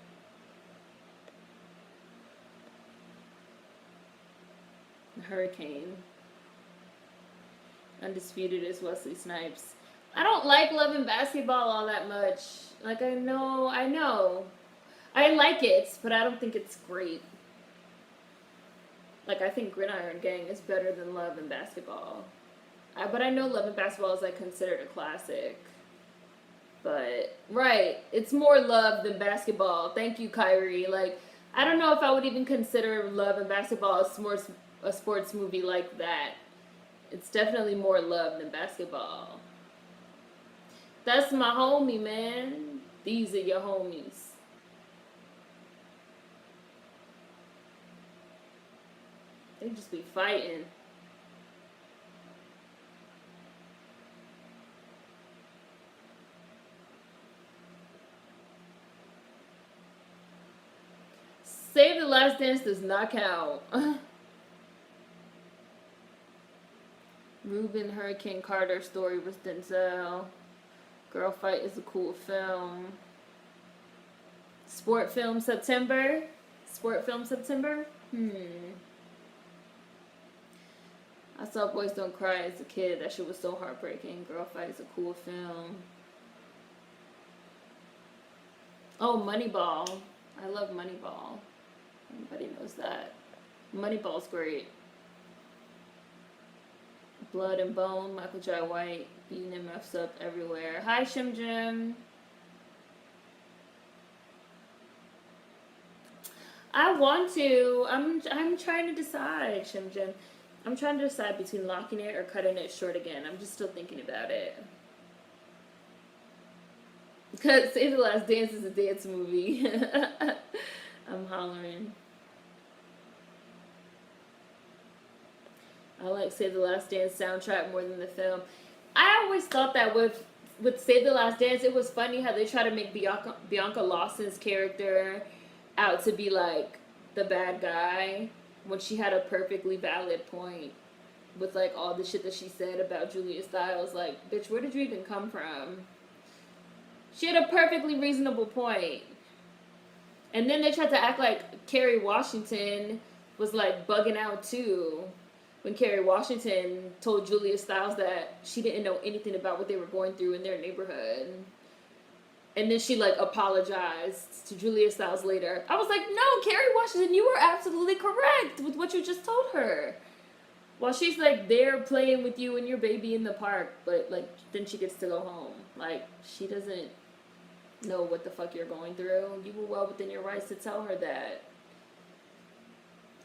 Hurricane. Undisputed is Wesley Snipes. I don't like Love and Basketball all that much. Like, I know. I like it, but I don't think it's great. Like, I think Gridiron Gang is better than Love and Basketball. But I know Love and Basketball is, like, considered a classic. But, right, it's more love than basketball. Thank you, Kyrie. Like, I don't know if I would even consider Love and Basketball a sports movie like that. It's definitely more love than basketball. That's my homie, man. These are your homies. They just be fighting. Save the Last Dance does not count. Reuben Hurricane Carter story with Denzel. Girl Fight is a cool film. Sport film September. I saw Boys Don't Cry as a kid. That shit was so heartbreaking. Girl Fight is a cool film. Oh, Moneyball. I love Moneyball. Everybody knows that. Moneyball's great. Blood and Bone, Michael J. White, beating MFs up everywhere. Hi, Shim Jim. I want to. I'm trying to decide, Shim Jim. I'm trying to decide between locking it or cutting it short again. I'm just still thinking about it. Because Save the Last Dance is a dance movie. I'm hollering. I like Save the Last Dance soundtrack more than the film. I always thought that with Save the Last Dance, it was funny how they try to make Bianca Lawson's character out to be like the bad guy when she had a perfectly valid point with like all the shit that she said about Julia Stiles. Like, bitch, where did you even come from? She had a perfectly reasonable point. And then they tried to act like Kerry Washington was like bugging out too. When Kerry Washington told Julia Stiles that she didn't know anything about what they were going through in their neighborhood. And then she like apologized to Julia Stiles later. I was like, no, Kerry Washington, you were absolutely correct with what you just told her. While she's like there playing with you and your baby in the park, but like then she gets to go home. Like, she doesn't know what the fuck you're going through. You were well within your rights to tell her that.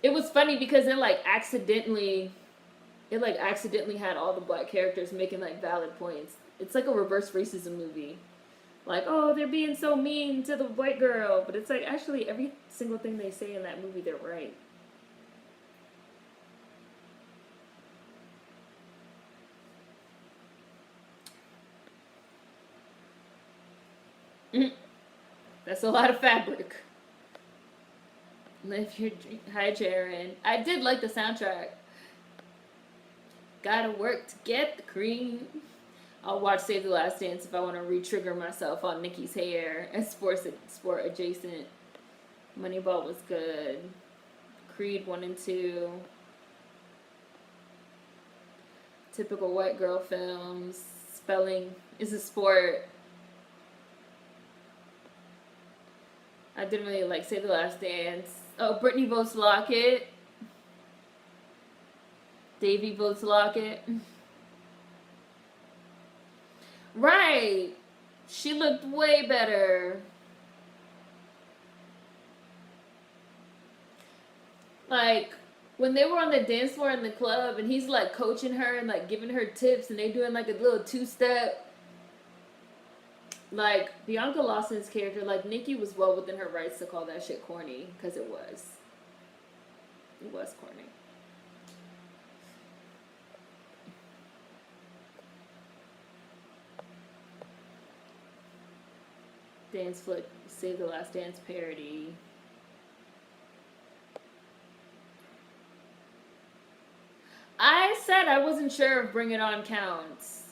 It was funny because it accidentally had all the black characters making like valid points. It's like a reverse racism movie. Like, oh, they're being so mean to the white girl, but it's like actually every single thing they say in that movie, they're right. That's a lot of fabric. Live your dream. Hi, Jaren. I did like the soundtrack. Gotta work to get the cream. I'll watch Save the Last Dance if I want to re-trigger myself on Nikki's hair and sport adjacent. Moneyball was good. Creed 1 and 2. Typical white girl films. Spelling is a sport. I didn't really like Save the Last Dance. Oh, Brittany votes Lockett. Davey votes Lockett. Right. She looked way better. Like, when they were on the dance floor in the club and he's like coaching her and like giving her tips and they doing like a little two-step. Like, Bianca Lawson's character, like, Nikki was well within her rights to call that shit corny, because it was. It was corny. Dance Flick, Save the Last Dance parody. I said I wasn't sure if Bring It On counts.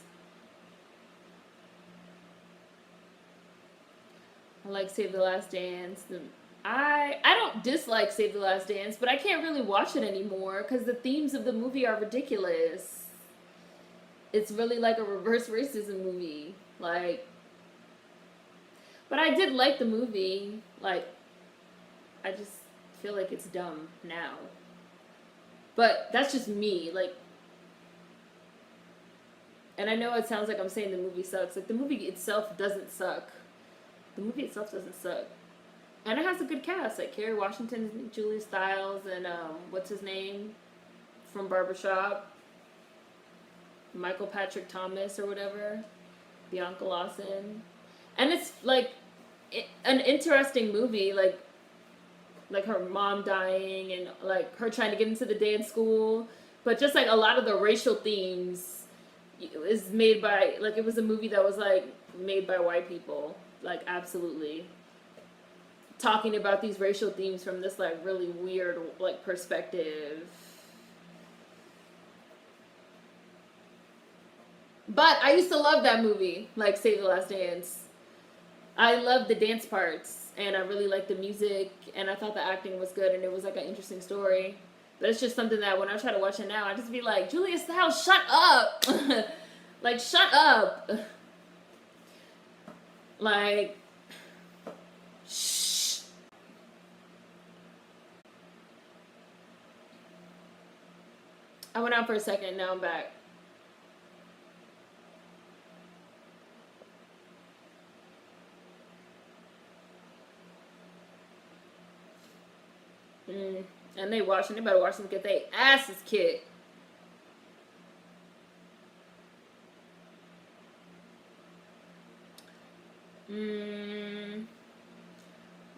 I like Save the Last Dance. I don't dislike Save the Last Dance, but I can't really watch it anymore because the themes of the movie are ridiculous. It's really like a reverse racism movie. Like, but I did like the movie. Like, I just feel like it's dumb now. But that's just me. Like, and I know it sounds like I'm saying the movie sucks. Like, the movie itself doesn't suck. The movie itself doesn't suck. And it has a good cast. Like, Kerry Washington, Julia Stiles, and what's his name? From Barbershop. Michael Patrick Thomas or whatever. Bianca Lawson. And it's, like, an interesting movie. Like her mom dying and like her trying to get into the dance school, but just like a lot of the racial themes is made by, like, it was a movie that was like made by white people, like, absolutely talking about these racial themes from this like really weird like perspective. But I used to love that movie, like Save the Last Dance. I loved the dance parts, and I really liked the music, and I thought the acting was good, and it was like an interesting story. But it's just something that when I try to watch it now, I just be like, Julia Stiles, shut up! Like, shut up! Like, shh. I went out for a second, now I'm back. And they better watch them get their asses kicked.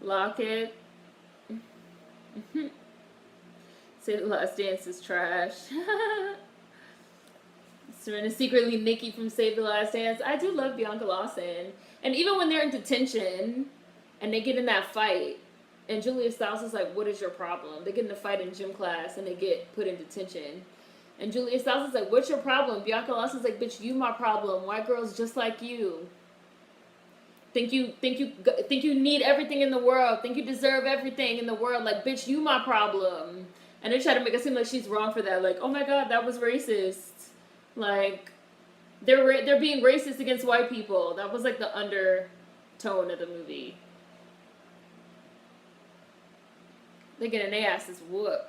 Locket. Say the Last Dance is trash. Seren is secretly Nikki from Save the Last Dance. I do love Bianca Lawson. And even when they're in detention and they get in that fight, and Julia Stiles is like, what is your problem? They get in a fight in gym class and they get put in detention. And Julia Stiles is like, what's your problem? Bianca Lawson's like, bitch, you my problem. White girls just like you. Think you need everything in the world. Think you deserve everything in the world. Like, bitch, you my problem. And they try to make it seem like she's wrong for that. Like, oh my god, that was racist. Like, they're being racist against white people. That was like the undertone of the movie. They're getting their asses whooped.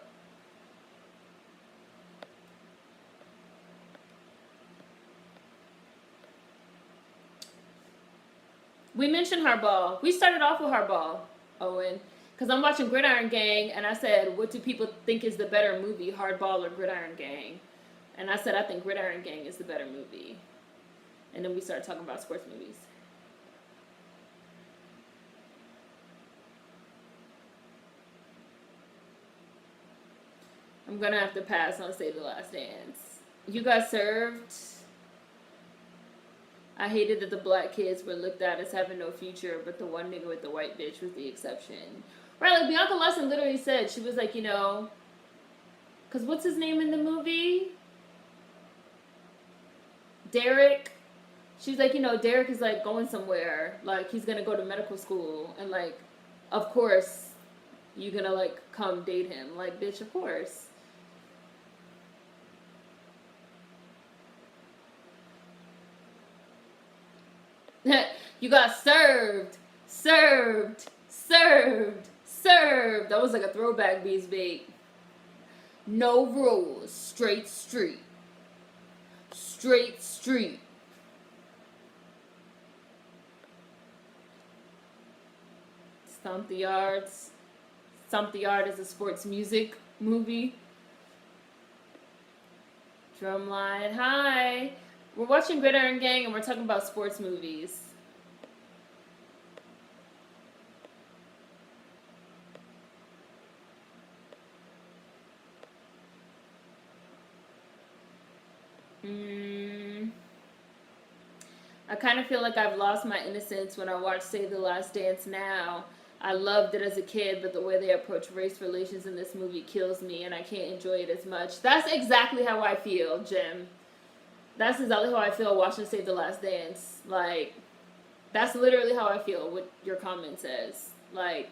We mentioned Hardball. We started off with Hardball, Owen, because I'm watching Gridiron Gang, and I said, what do people think is the better movie, Hardball or Gridiron Gang? And I said, I think Gridiron Gang is the better movie. And then we started talking about sports movies. I'm gonna have to pass on Save the Last Dance. You got served. I hated that the black kids were looked at as having no future, but the one nigga with the white bitch was the exception. Right, like Bianca Lawson literally said, she was like, you know, because what's his name in the movie? Derek. She's like, you know, Derek is like going somewhere. Like, he's gonna go to medical school. And like, of course, you're gonna like come date him. Like, bitch, of course. You got served. Served. Served. Served. That was like a throwback Bees bait. No rules. Straight street. Straight street. Stomp the Yards. Stomp the Yard is a sports music movie. Drumline. Hi. We're watching Gridiron Gang and we're talking about sports movies. I kind of feel like I've lost my innocence when I watch Save the Last Dance now. I loved it as a kid, but the way they approach race relations in this movie kills me, and I can't enjoy it as much. That's exactly how I feel, Jim. That's exactly how I feel watching Save the Last Dance. Like, that's literally how I feel, what your comment says. Like,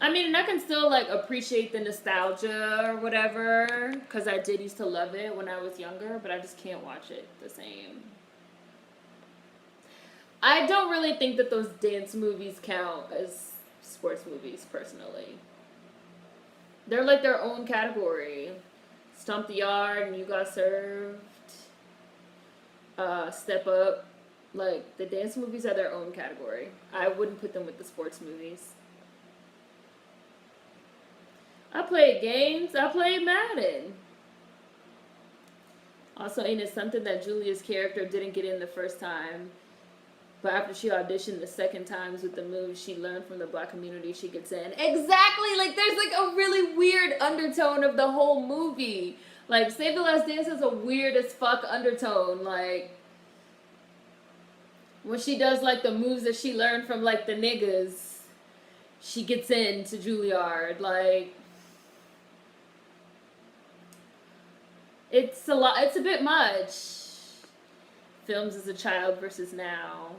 I mean, and I can still, like, appreciate the nostalgia or whatever, because I did used to love it when I was younger, but I just can't watch it the same. I don't really think that those dance movies count as sports movies, personally. They're like their own category. Stomp the Yard and You Got Served. Step Up. Like, the dance movies are their own category. I wouldn't put them with the sports movies. I played games. I played Madden. Also, ain't it something that Julia's character didn't get in the first time? But after she auditioned the second times with the moves she learned from the black community, she gets in. Exactly! Like, there's, like, a really weird undertone of the whole movie. Like, Save the Last Dance has a weird as fuck undertone. Like, when she does, like, the moves that she learned from, like, the niggas, she gets into Juilliard. Like, it's a lot. It's a bit much. Films as a child versus now.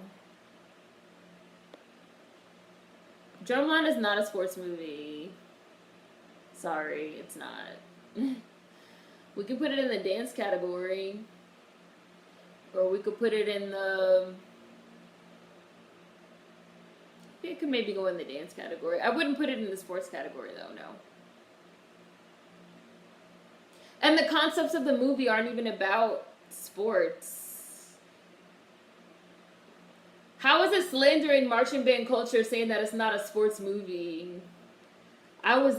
Drumline is not a sports movie. Sorry, it's not. We could put it in the dance category. Or we could put it in the... It could maybe go in the dance category. I wouldn't put it in the sports category, though, no. And the concepts of the movie aren't even about sports. How is it slandering marching band culture saying that it's not a sports movie? I was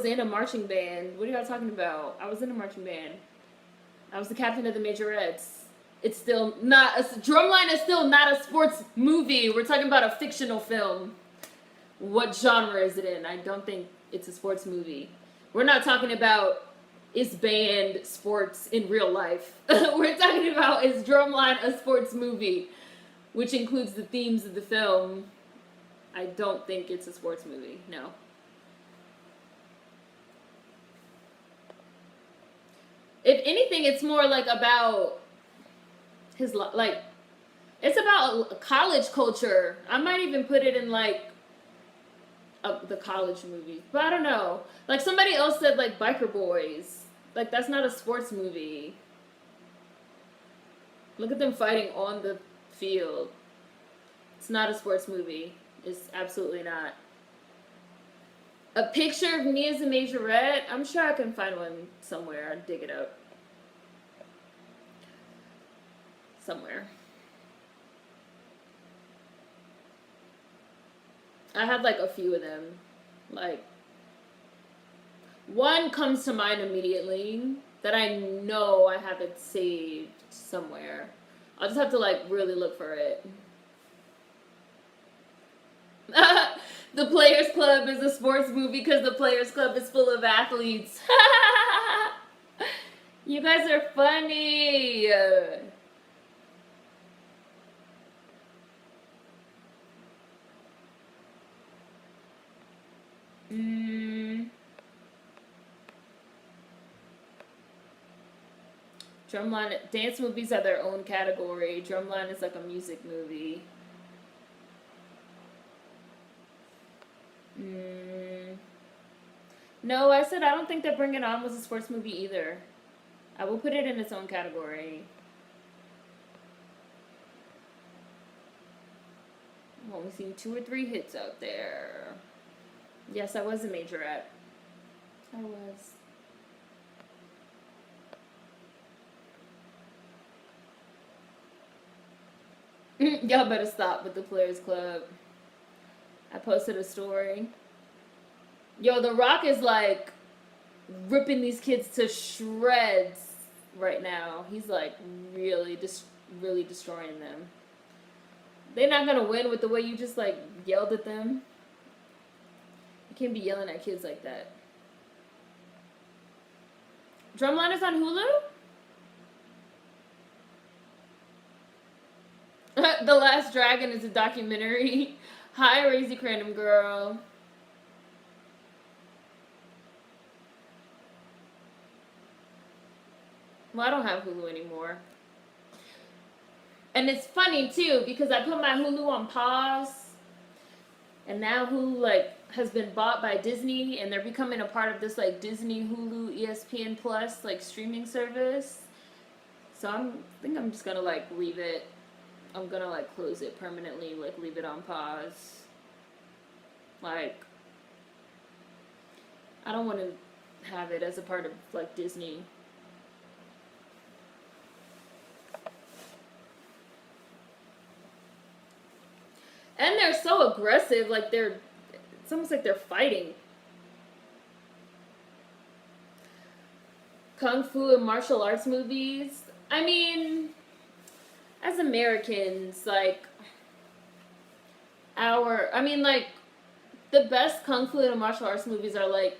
in a marching band. What are y'all talking about? I was in a marching band. I was the captain of the Majorettes. It's still not Drumline is still not a sports movie. We're talking about a fictional film. What genre is it in? I don't think it's a sports movie. We're not talking about is band sports in real life. We're talking about is Drumline a sports movie, which includes the themes of the film. I don't think it's a sports movie. No. If anything, it's more like about his, like, it's about college culture. I might even put it in, like, the college movies. But I don't know. Like, somebody else said, like, Biker Boys. Like, that's not a sports movie. Look at them fighting on the field. It's not a sports movie. It's absolutely not. A picture of me as a majorette? I'm sure I can find one somewhere. I'll dig it up. Somewhere. I had like a few of them. Like, one comes to mind immediately that I know I have it saved somewhere. I'll just have to like really look for it. The Players Club is a sports movie because the Players Club is full of athletes. You guys are funny. Drumline, dance movies are their own category. Drumline is like a music movie. No, I said I don't think that Bring It On was a sports movie either. I will put it in its own category. I've only seen 2 or 3 hits out there. Yes, I was a majorette. I was. Y'all better stop with the Players Club. I posted a story. Yo, The Rock is like ripping these kids to shreds right now. He's like really destroying them. They're not gonna win with the way you just like yelled at them. You can't be yelling at kids like that. Drumline is on Hulu? The Last Dragon is a documentary. Hi, Razy Random Girl. Well, I don't have Hulu anymore. And it's funny too because I put my Hulu on pause, and now Hulu like has been bought by Disney, and they're becoming a part of this like Disney Hulu ESPN Plus like streaming service. So I think I'm just gonna like leave it. I'm gonna like close it permanently, like leave it on pause. Like I don't want to have it as a part of like Disney. And they're so aggressive, like it's almost like they're fighting. Kung Fu and martial arts movies. I mean, as Americans, like, like, the best Kung Fu and martial arts movies are, like,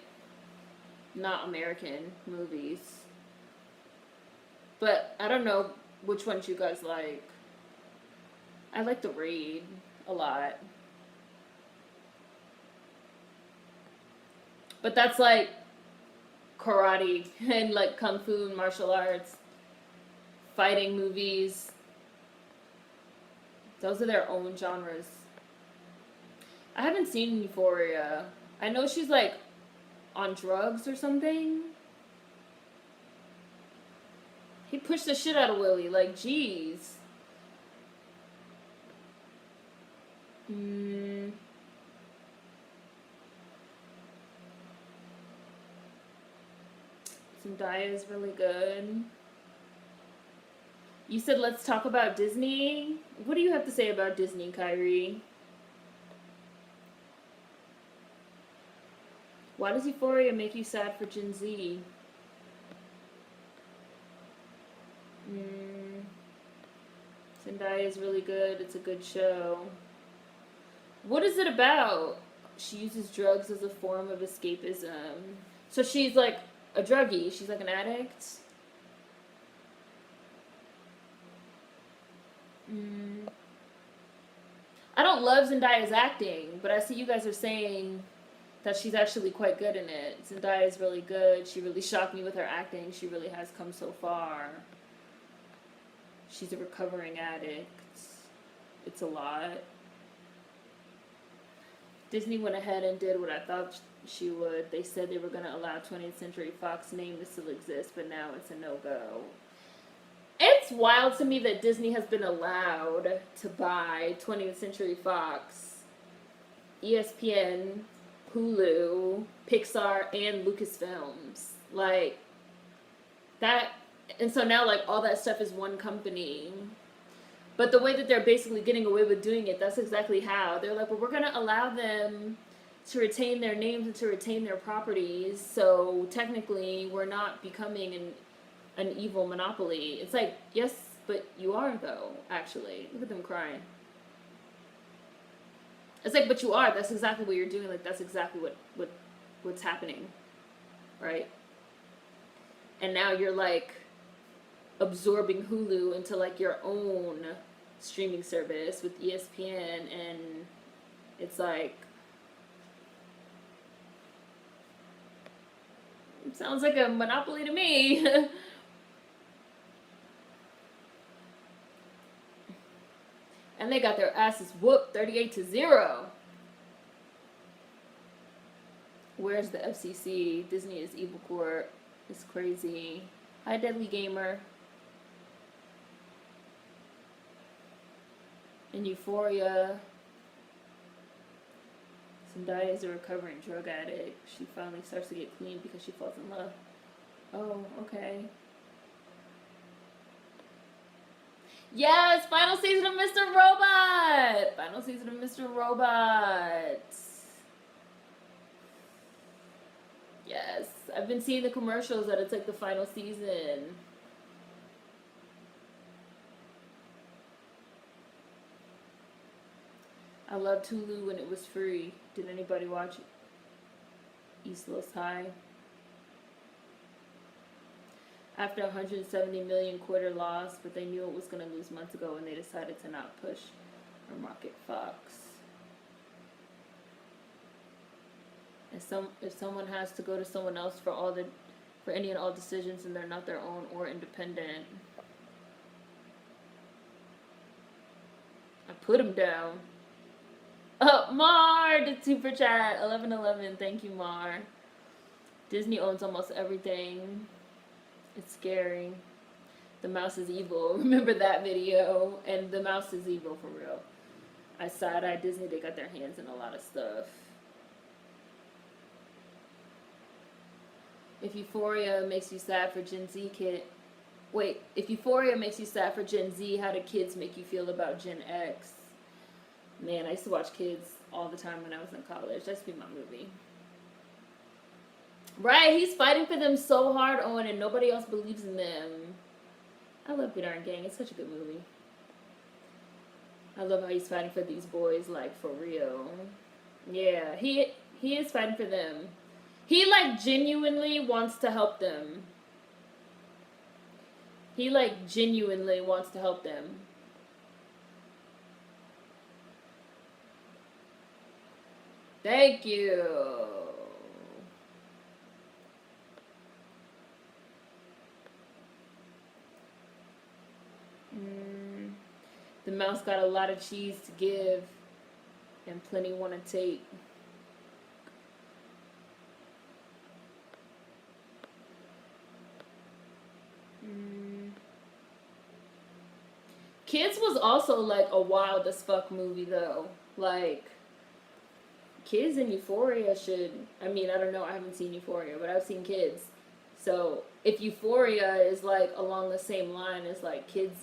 not American movies. But I don't know which ones you guys like. I like The Raid a lot. But that's like karate and like kung fu and martial arts, fighting movies. Those are their own genres. I haven't seen Euphoria. I know she's like on drugs or something. He pushed the shit out of Willie. Like, jeez. Zendaya is really good. You said let's talk about Disney. What do you have to say about Disney, Kyrie? Why does Euphoria make you sad for Gen Z? Zendaya is really good. It's a good show. What is it about? She uses drugs as a form of escapism. So she's like a druggie. She's like an addict. I don't love Zendaya's acting, but I see you guys are saying that she's actually quite good in it. Zendaya is really good. She really shocked me with her acting. She really has come so far. She's a recovering addict. It's a lot. Disney went ahead and did what I thought she would. They said they were going to allow 20th Century Fox name to still exist, but now it's a no-go. It's wild to me that Disney has been allowed to buy 20th Century Fox, ESPN, Hulu, Pixar, and Lucasfilms. Like, that, and so now, like, all that stuff is one company. But the way that they're basically getting away with doing it, that's exactly how. They're like, well, we're going to allow them to retain their names and to retain their properties, so technically we're not becoming an evil monopoly. It's like, yes, but you are, though, actually. Look at them crying. It's like, but you are. That's exactly what you're doing. Like, that's exactly what's happening, right? And now you're, like, absorbing Hulu into, like, your own streaming service with ESPN, and it's like, it sounds like a monopoly to me. And they got their asses whooped 38-0. Where's the FCC? Disney is evil court. It's crazy. Hi, Deadly Gamer. In Euphoria, Zendaya is a recovering drug addict. She finally starts to get clean because she falls in love. Oh, okay. Yes, final season of Mr. Robot! Final season of Mr. Robot. Yes, I've been seeing the commercials that it's like the final season. I loved Hulu when it was free. Did anybody watch East Los High? after 170 million quarter loss, but they knew it was going to lose months ago and they decided to not push or market Fox. If someone has to go to someone else for any and all decisions and they're not their own or independent, I put them down. Oh, Mar, the super chat, 1111. Thank you, Mar. Disney owns almost everything. It's scary. The mouse is evil. Remember that video? And the mouse is evil for real. I side-eye Disney. They got their hands in a lot of stuff. If Euphoria makes you sad for Gen Z if Euphoria makes you sad for Gen Z, how do kids make you feel about Gen X? Man, I used to watch Kids all the time when I was in college. That used to be my movie. Right, he's fighting for them so hard, Owen, and nobody else believes in them. I love Gridiron Gang. It's such a good movie. I love how he's fighting for these boys, like, for real. Yeah, he is fighting for them. He, like, genuinely wants to help them. He, like, genuinely wants to help them. Thank you. The mouse got a lot of cheese to give and plenty want to take. Kids was also like a wild as fuck movie though. Like, Kids and Euphoria should, I mean, I don't know, I haven't seen Euphoria, but I've seen Kids. So if Euphoria is like along the same line as like Kids,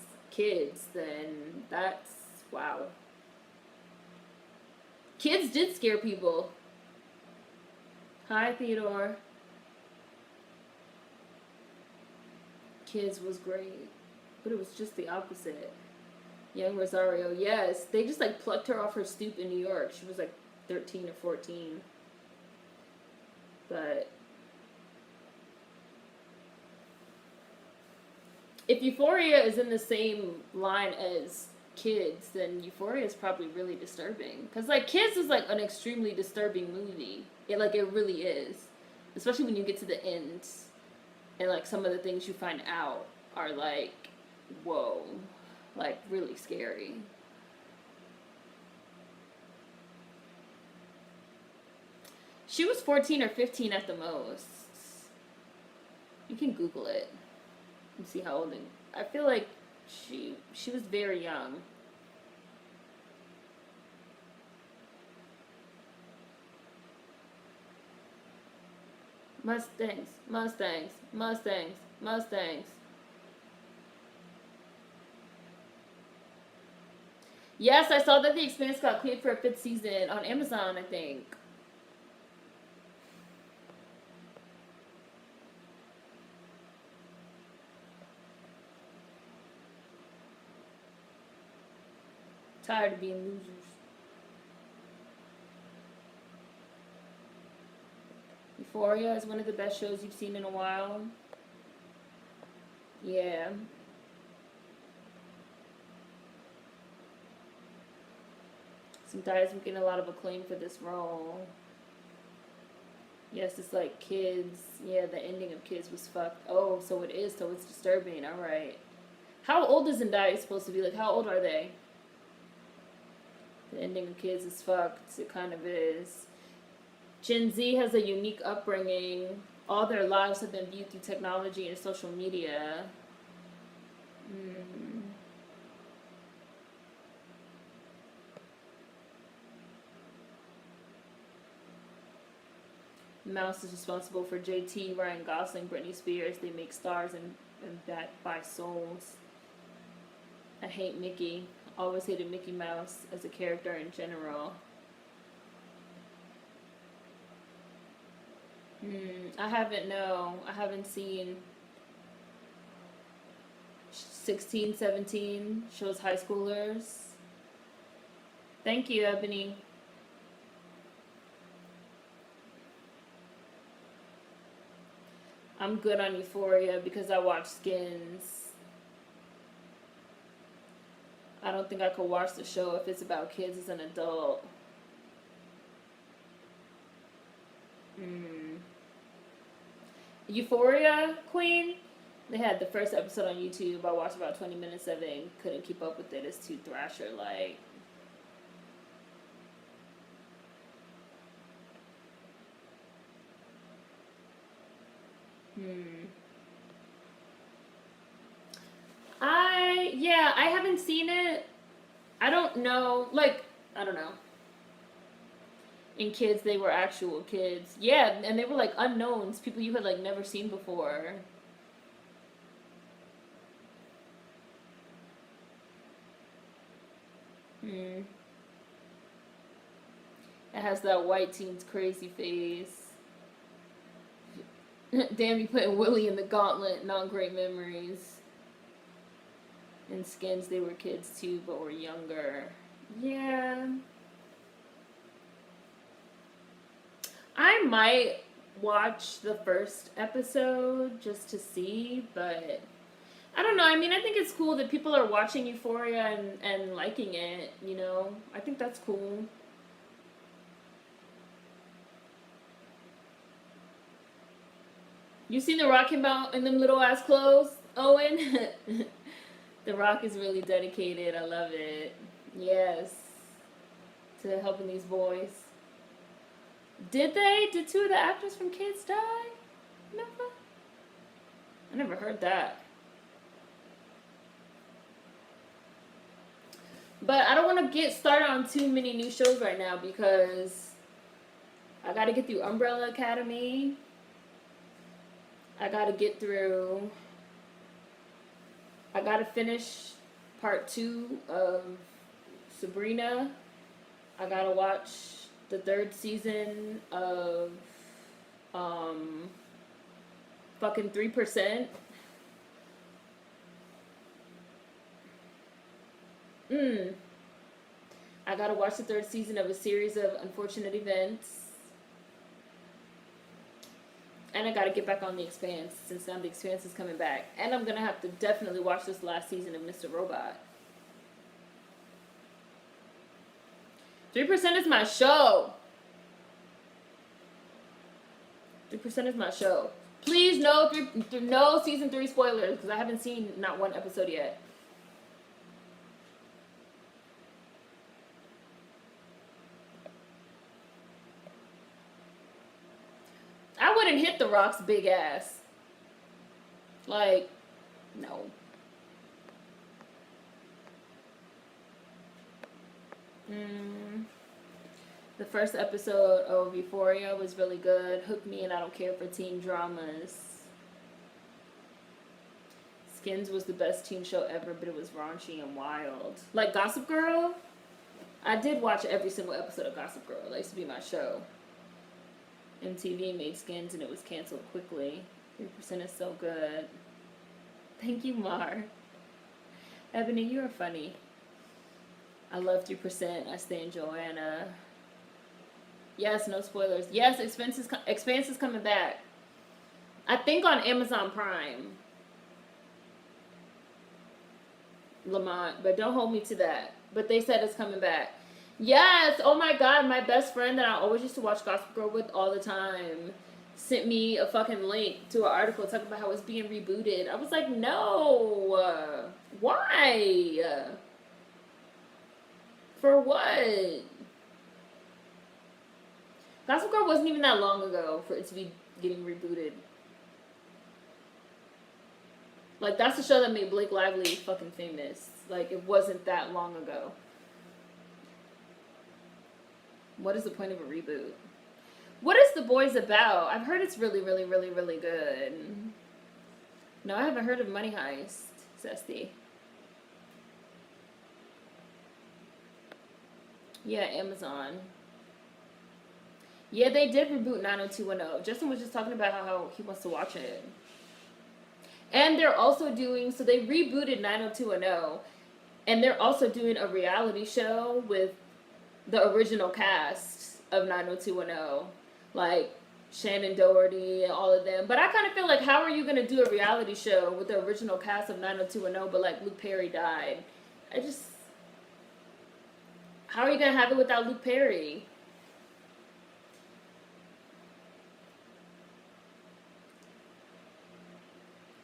then that's, wow. Kids did scare people. Hi, Theodore. Kids was great, but it was just the opposite. Young Rosario, yes. They just like plucked her off her stoop in New York. She was like 13 or 14. But if Euphoria is in the same line as Kids, then Euphoria is probably really disturbing. Because like Kids is like an extremely disturbing movie. It really is. Especially when you get to the end. And like some of the things you find out are like, whoa. Like really scary. She was 14 or 15 at the most. You can Google it and see how old. I feel like she was very young. Mustangs, Mustangs, Mustangs, Mustangs. Yes, I saw that The Expanse got cleared for a 5th season on Amazon, I think. Tired of being losers. Euphoria is one of the best shows you've seen in a while. Yeah. Sometimes I'm getting a lot of acclaim for this role. Yes, it's like Kids. Yeah, the ending of Kids was fucked. Oh, so it is. So it's disturbing. All right. How old is Zendaya supposed to be? Like, how old are they? The ending of Kids is fucked. It kind of is. Gen Z has a unique upbringing. All their lives have been viewed through technology and social media. Mouse is responsible for JT, Ryan Gosling, Britney Spears. They make stars and that buy souls. I hate Mickey. Always hated Mickey Mouse as a character in general. I haven't seen 16, 17 shows high schoolers. Thank you, Ebony. I'm good on Euphoria because I watch Skins. I don't think I could watch the show if it's about kids as an adult. Euphoria, Queen. They had the first episode on YouTube. I watched about 20 minutes of it and couldn't keep up with it. It's too Thrasher like. I haven't seen it. I don't know. Like, I don't know. In Kids, they were actual kids. Yeah, and they were like unknowns, people you had like never seen before. It has that white teen's crazy face. Damn, you putting Willie in the gauntlet. Not great memories. In Skins, they were kids too, but were younger. Yeah. I might watch the first episode just to see, but I don't know. I mean, I think it's cool that people are watching Euphoria and liking it, you know? I think that's cool. You seen The Rock came out in them little ass clothes, Owen? The Rock is really dedicated. I love it. Yes. To helping these boys. Did they? Did two of the actors from Kids die? Never? I never heard that. But I don't want to get started on too many new shows right now because I got to get through Umbrella Academy. I got to get through... I got to finish part 2 of Sabrina. I got to watch the 3rd season of fucking 3%. I gotta watch the 3rd season of A Series of Unfortunate Events. And I gotta get back on The Expanse, since now The Expanse is coming back. And I'm gonna have to definitely watch this last season of Mr. Robot. 3% is my show. 3% is my show. Please, no season 3 spoilers, because I haven't seen not one episode yet. I wouldn't hit The Rock's big ass. Like, no. The first episode of Euphoria was really good. Hooked me and I don't care for teen dramas. Skins was the best teen show ever, but it was raunchy and wild. Like Gossip Girl, I did watch every single episode of Gossip Girl. That used to be my show. MTV made Skins and it was canceled quickly. 3% is so good. Thank you, Mar. Ebony, you are funny. I love 3%. I stay in Joanna. Yes, no spoilers. Yes, Expanse is coming back. I think on Amazon Prime. Lamont, but don't hold me to that. But they said it's coming back. Yes, oh my god, my best friend that I always used to watch Gossip Girl with all the time sent me a fucking link to an article talking about how it's being rebooted. I was like, no. Why? For what? Gossip Girl wasn't even that long ago for it to be getting rebooted. Like, that's the show that made Blake Lively fucking famous. Like, it wasn't that long ago. What is the point of a reboot? What is The Boys about? I've heard it's really, really, really, really good. No, I haven't heard of Money Heist, Zesty. Yeah, Amazon. Yeah, they did reboot 90210. Justin was just talking about how he wants to watch it. And they're also doing, so they rebooted 90210, and they're also doing a reality show with the original cast of 90210. Like, Shannon Doherty and all of them. But I kind of feel like, how are you going to do a reality show with the original cast of 90210, but like Luke Perry died? I just. How are you going to have it without Luke Perry?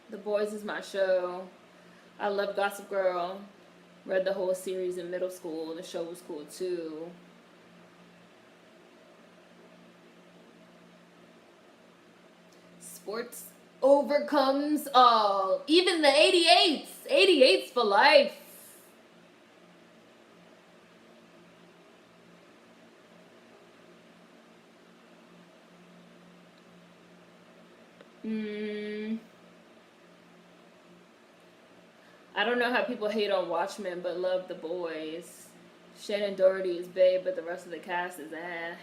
The Boys is my show. I love Gossip Girl. Read the whole series in middle school. The show was cool too. Sports overcomes all. Even the 88s. 88s for life. I don't know how people hate on Watchmen but love The Boys. Shannon Doherty is babe, but the rest of the cast is eh.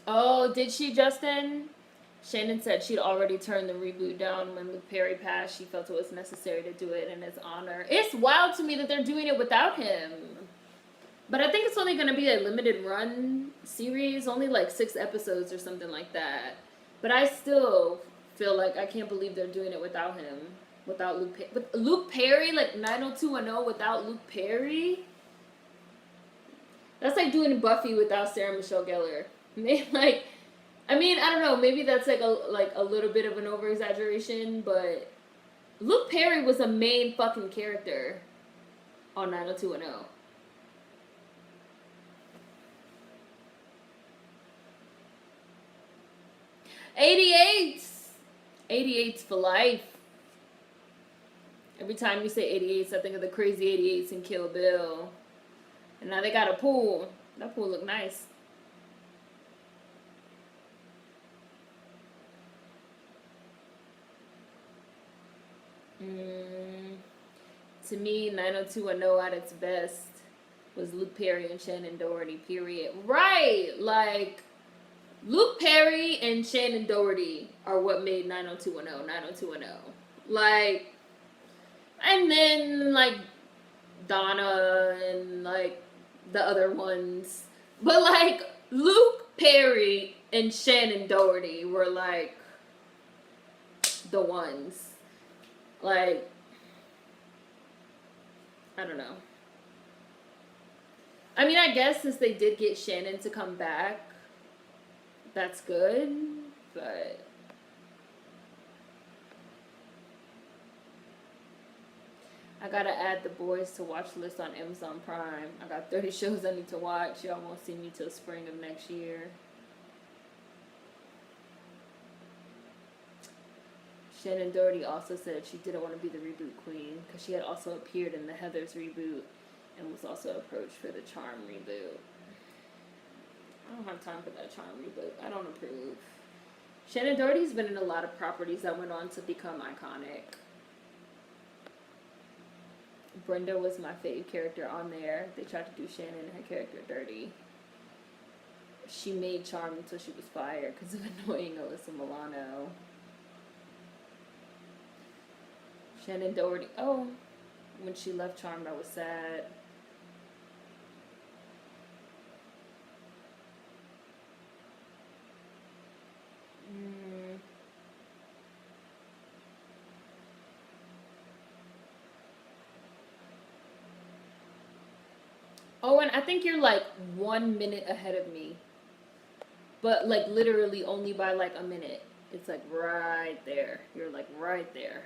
Oh, did she, Justin? Shannon said she'd already turned the reboot down when Luke Perry passed. She felt it was necessary to do it in his honor. It's wild to me that they're doing it without him. But I think it's only going to be a limited run series, only like 6 episodes or something like that. But I still feel like I can't believe they're doing it without him. Without Luke Perry. With Luke Perry, like 90210 without Luke Perry? That's like doing Buffy without Sarah Michelle Gellar. Like, I mean, I don't know, maybe that's like a little bit of an over-exaggeration, but Luke Perry was a main fucking character on 90210. 88s! 88s for life. Every time you say 88s, I think of the crazy 88s in Kill Bill. And now they got a pool. That pool look nice. To me, 90210 at its best was Luke Perry and Shannon Doherty, period. Right! Like, Luke Perry and Shannon Doherty are what made 90210 90210. Like, and then, like, Donna and, like, the other ones. But, like, Luke Perry and Shannon Doherty were, like, the ones. Like, I don't know. I mean, I guess since they did get Shannon to come back, that's good, but I gotta add The Boys to watch list on Amazon Prime. I got 30 shows I need to watch. Y'all won't see me till spring of next year. Shannon Doherty also said she didn't want to be the reboot queen because she had also appeared in the Heathers reboot and was also approached for the Charm reboot. I don't have time for that Charm reboot. I don't approve. Shannon Doherty's been in a lot of properties that went on to become iconic. Brenda was my fave character on there. They tried to do Shannon and her character dirty. She made Charm until she was fired because of annoying Alyssa Milano. Shannon Doherty. Oh, when she left Charmed, I was sad. Oh, and I think you're like 1 minute ahead of me. But like literally only by like a minute. It's like right there. You're like right there.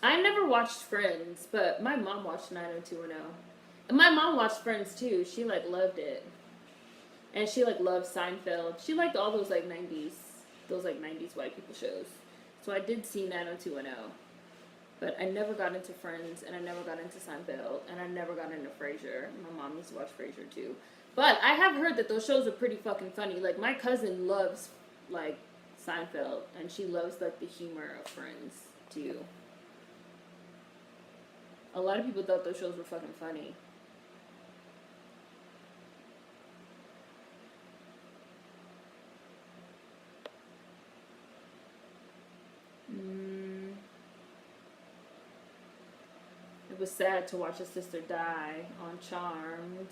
I never watched Friends, but my mom watched 90210. And my mom watched Friends too. She like loved it. And she like loved Seinfeld. She liked all those like 90s, those like 90s white people shows. So I did see 90210. But I never got into Friends, and I never got into Seinfeld, and I never got into Frasier. My mom used to watch Frasier too. But I have heard that those shows are pretty fucking funny. Like my cousin loves like Seinfeld, and she loves like the humor of Friends too. A lot of people thought those shows were fucking funny. it was sad to watch his sister die on Charmed.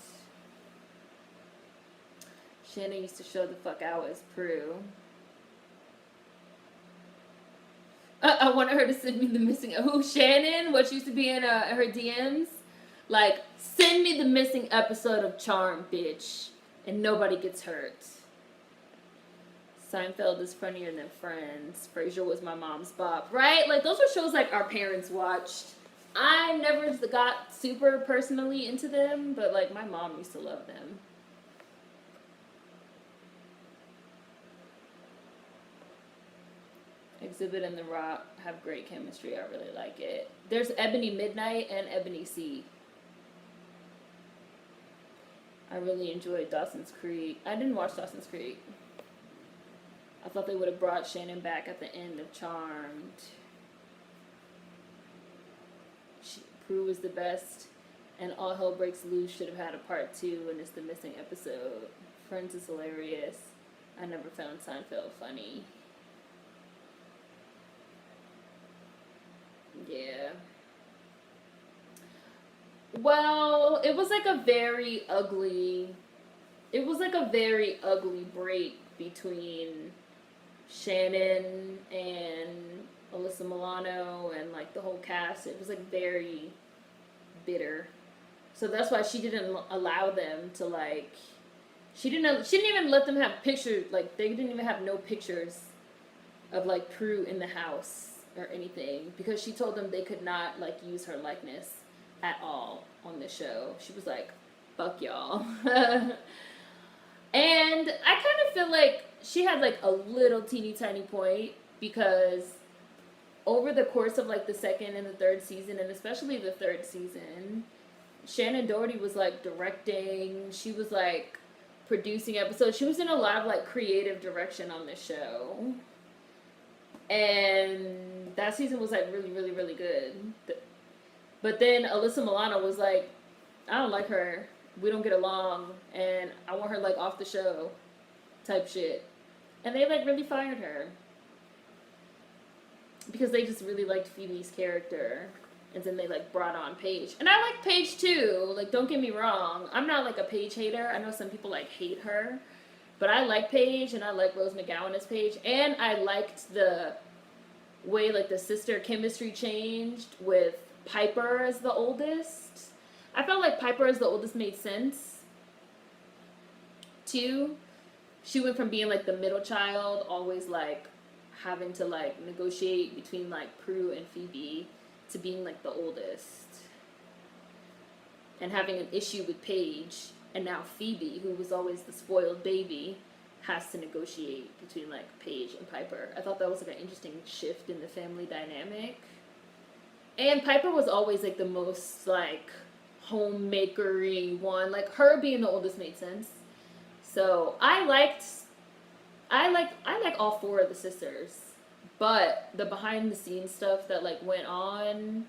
Shannon used to show the fuck out as Prue. I wanted her to send me the missing... Who, Shannon? What used to be in her DMs? Like, send me the missing episode of Charmed, bitch. And nobody gets hurt. Seinfeld is funnier than Friends. Frasier was my mom's bop. Right? Like, those were shows like our parents watched. I never got super personally into them, but like my mom used to love them. Exhibit and The Rock have great chemistry. I really like it. There's Ebony Midnight and Ebony C. I really enjoyed Dawson's Creek. I didn't watch Dawson's Creek. I thought they would have brought Shannon back at the end of Charmed. Prue was the best, and All Hell Breaks Loose should have had a part 2, and it's the missing episode. Friends is hilarious. I never found Seinfeld funny. Yeah. Well, it was like a very ugly break between Shannon and Alyssa Milano and like the whole cast. It was like very bitter. So that's why she didn't allow them to like, she didn't even let them have pictures, like they didn't even have no pictures of like Prue in the house or anything, because she told them they could not like use her likeness at all on the show. She was like, fuck y'all. And I kind of feel like she had like a little teeny tiny point, because over the course of like the second and the third season, and especially the third season, Shannon Doherty was like directing, she was like producing episodes, she was in a lot of like creative direction on this show. And that season was like really, really, really good. But then Alyssa Milano was like, I don't like her, we don't get along, and I want her like off the show type shit. And they like really fired her because they just really liked Phoebe's character. And then they like brought on Paige, and I like Paige too, like don't get me wrong, I'm not like a Paige hater. I know some people like hate her, but I like Paige, and I like Rose McGowan as Paige, and I liked the way like the sister chemistry changed with Piper as the oldest. I felt like Piper as the oldest made sense too. She went from being like the middle child, always like having to like negotiate between like Prue and Phoebe, to being like the oldest and having an issue with Paige. And now Phoebe, who was always the spoiled baby, has to negotiate between like Paige and Piper. I thought that was like an interesting shift in the family dynamic. And Piper was always like the most like homemakery one. Like her being the oldest made sense. So I like all four of the sisters. But the behind the scenes stuff that like went on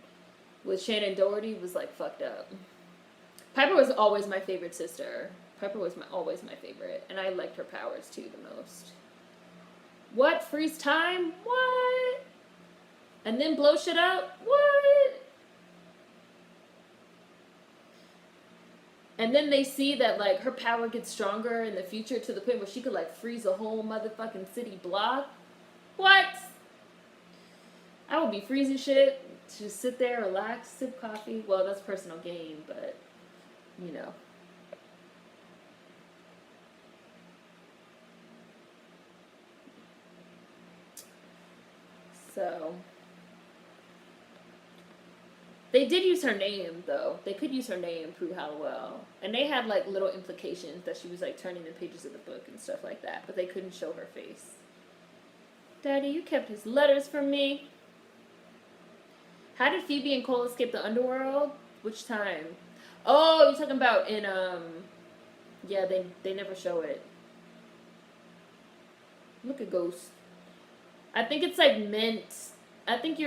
with Shannon Doherty was like fucked up. Piper was always my favorite sister. Piper was always my favorite, and I liked her powers too the most. What? Freeze time? What? And then blow shit up? What? And then they see that like her power gets stronger in the future to the point where she could like freeze a whole motherfucking city block. What? I would be freezing shit. Just sit there, relax, sip coffee. Well, that's personal gain, but you know. So they did use her name though. They could use her name, Prue Halliwell, and they had like little implications that she was like turning the pages of the book and stuff like that, but they couldn't show her face. Daddy, you kept his letters from me. How did Phoebe and Cole escape the underworld? Which time? Oh, you're talking about in yeah, they never show it. Look at Ghost. I think it's like meant, I think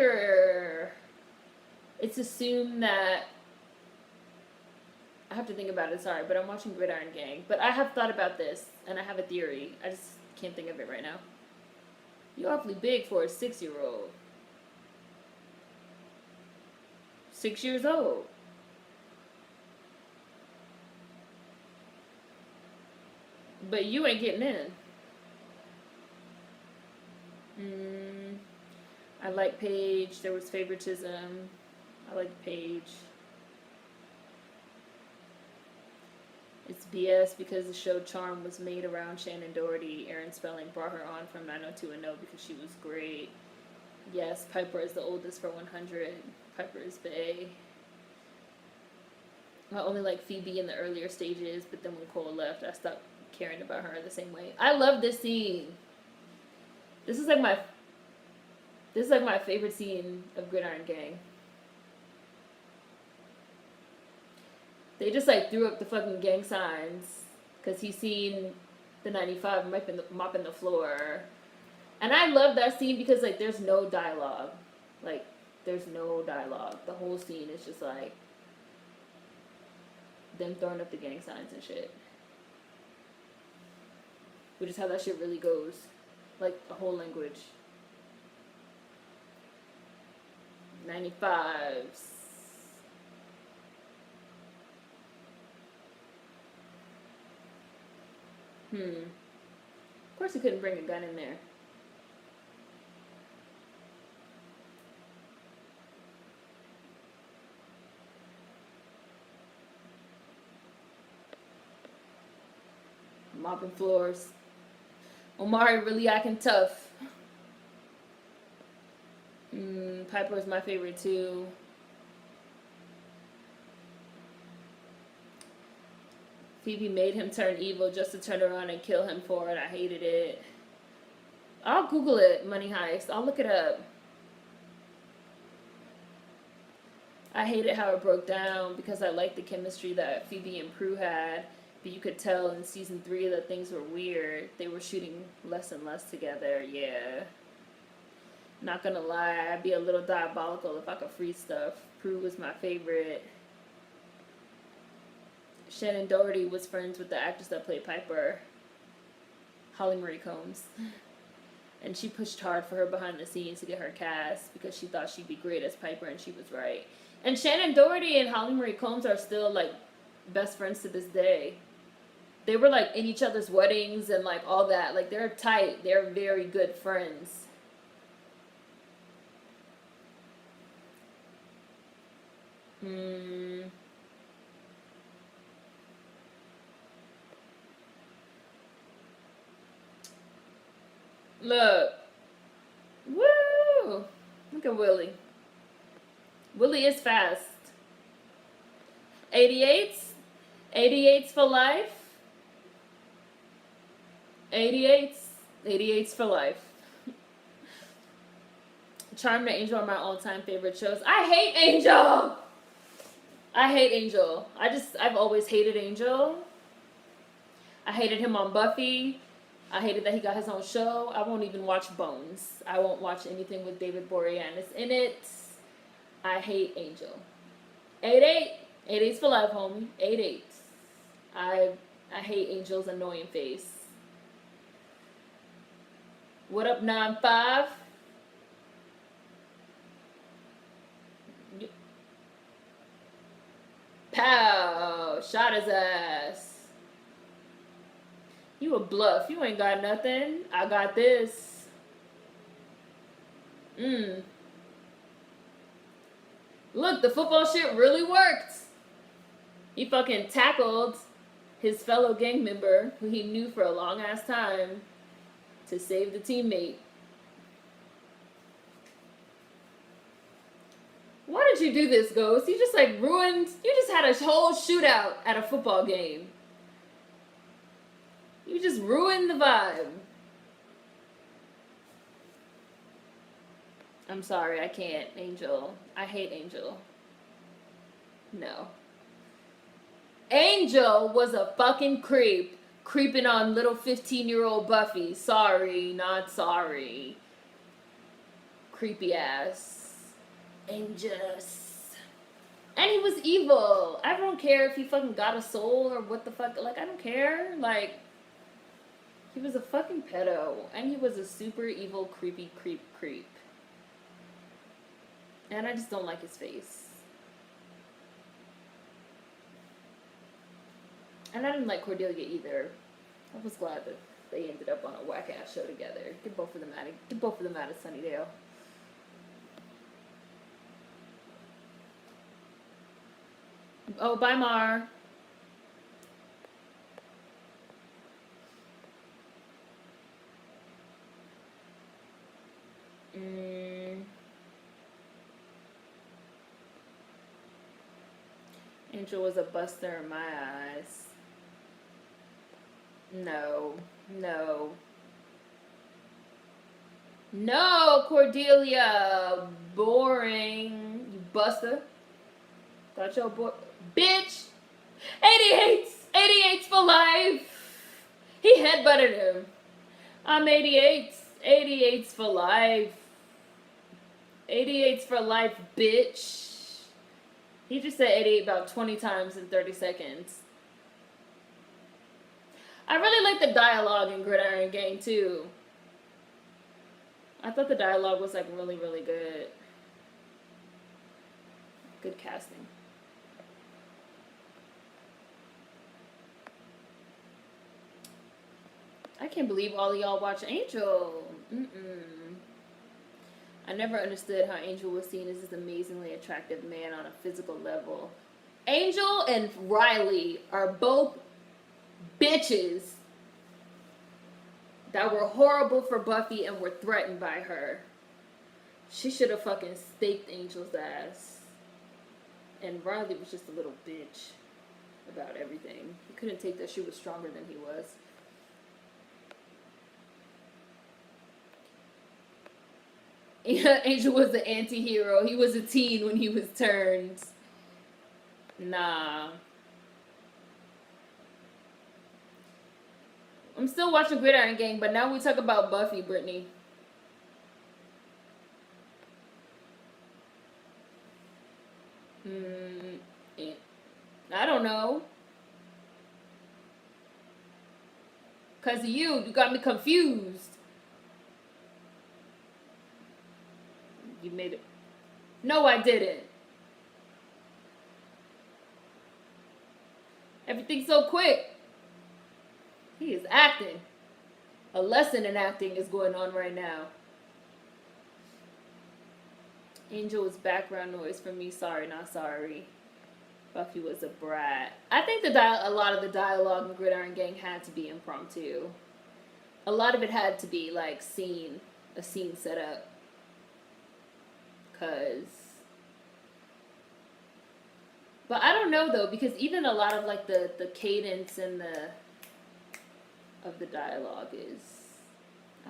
it's assumed that, I have to think about it, sorry, but I'm watching Gridiron Gang. But I have thought about this, and I have a theory. I just can't think of it right now. You're awfully big for a 6-year-old. 6 years old. But you ain't getting in. I like Paige. There was favoritism. I like Paige. It's BS because the show Charm was made around Shannon Doherty. Aaron Spelling brought her on from 90210 because she was great. Yes, Piper is the oldest for 100. Piper is bae. I only like Phoebe in the earlier stages, but then when Cole left, I stopped caring about her the same way. I love this scene. This is like my favorite scene of Gridiron Gang. They just like threw up the fucking gang signs because he's seen the 95 mopping the floor. And I love that scene because like there's no dialogue. Like there's no dialogue. The whole scene is just like them throwing up the gang signs and shit. Which is how that shit really goes. Like the whole language. 95s. Of course he couldn't bring a gun in there. Mopping floors. Omari really acting tough. Piper is my favorite too. Phoebe made him turn evil just to turn around and kill him for it. I hated it. I'll Google it, Money Heist. I'll look it up. I hated how it broke down because I liked the chemistry that Phoebe and Prue had. But you could tell in season 3 that things were weird. They were shooting less and less together. Yeah. Not gonna lie, I'd be a little diabolical if I could freeze stuff. Prue was my favorite. Shannon Doherty was friends with the actress that played Piper, Holly Marie Combs. And she pushed hard for her behind the scenes to get her cast because she thought she'd be great as Piper, and she was right. And Shannon Doherty and Holly Marie Combs are still like best friends to this day. They were like in each other's weddings and like all that. Like they're tight. They're very good friends. Look. Woo! Look at Willie. Willie is fast. 88s? 88s for life? 88s? 88s for life. Charmed and Angel are my all-time favorite shows. I hate Angel! I hate Angel. I've always hated Angel. I hated him on Buffy. I hated that he got his own show. I won't even watch Bones. I won't watch anything with David Boreanaz in it. I hate Angel. 88. 88's for life, homie. 88. I hate Angel's annoying face. What up, 9-5? Pow! Shot his ass. You a bluff. You ain't got nothing. I got this. Look, the football shit really worked. He fucking tackled his fellow gang member, who he knew for a long ass time, to save the teammate. Why did you do this, Ghost? You just like ruined, you just had a whole shootout at a football game. You just ruined the vibe. I'm sorry, I can't. Angel. I hate Angel. No. Angel was a fucking creep. Creeping on little 15-year-old Buffy. Sorry, not sorry. Creepy ass. Angelus. And he was evil. I don't care if he fucking got a soul or what the fuck. Like, I don't care. Like, he was a fucking pedo. And he was a super evil, creepy creep. And I just don't like his face. And I didn't like Cordelia either. I was glad that they ended up on a whack ass show together. Get both of them out of Sunnydale. Oh, bye, Mar. Angel was a buster in my eyes. No. No, Cordelia. Boring. You buster. Got your boy. Bitch. 88s. 88s for life. He headbutted him. I'm 88s. 88s for life. 88s for life, bitch. He just said 88 about 20 times in 30 seconds. I really like the dialogue in Gridiron Gang, too. I thought the dialogue was, like, really, really good. Good casting. I can't believe all of y'all watch Angel. I never understood how Angel was seen as this amazingly attractive man on a physical level. Angel and Riley are both bitches that were horrible for Buffy and were threatened by her. She should have fucking staked Angel's ass. And Riley was just a little bitch about everything. He couldn't take that she was stronger than he was. Angel was the anti-hero. He was a teen when he was turned. Nah. I'm still watching Gridiron Gang, but now we talk about Buffy, Brittany. I don't know. Because of you got me confused. You made it. No, I didn't. Everything's so quick. He is acting. A lesson in acting is going on right now. Angel was background noise for me. Sorry, not sorry. Buffy was a brat. I think a lot of the dialogue in Gridiron Gang had to be impromptu. A lot of it had to be like a scene set up. But I don't know though, because even a lot of like the cadence and of the dialogue is,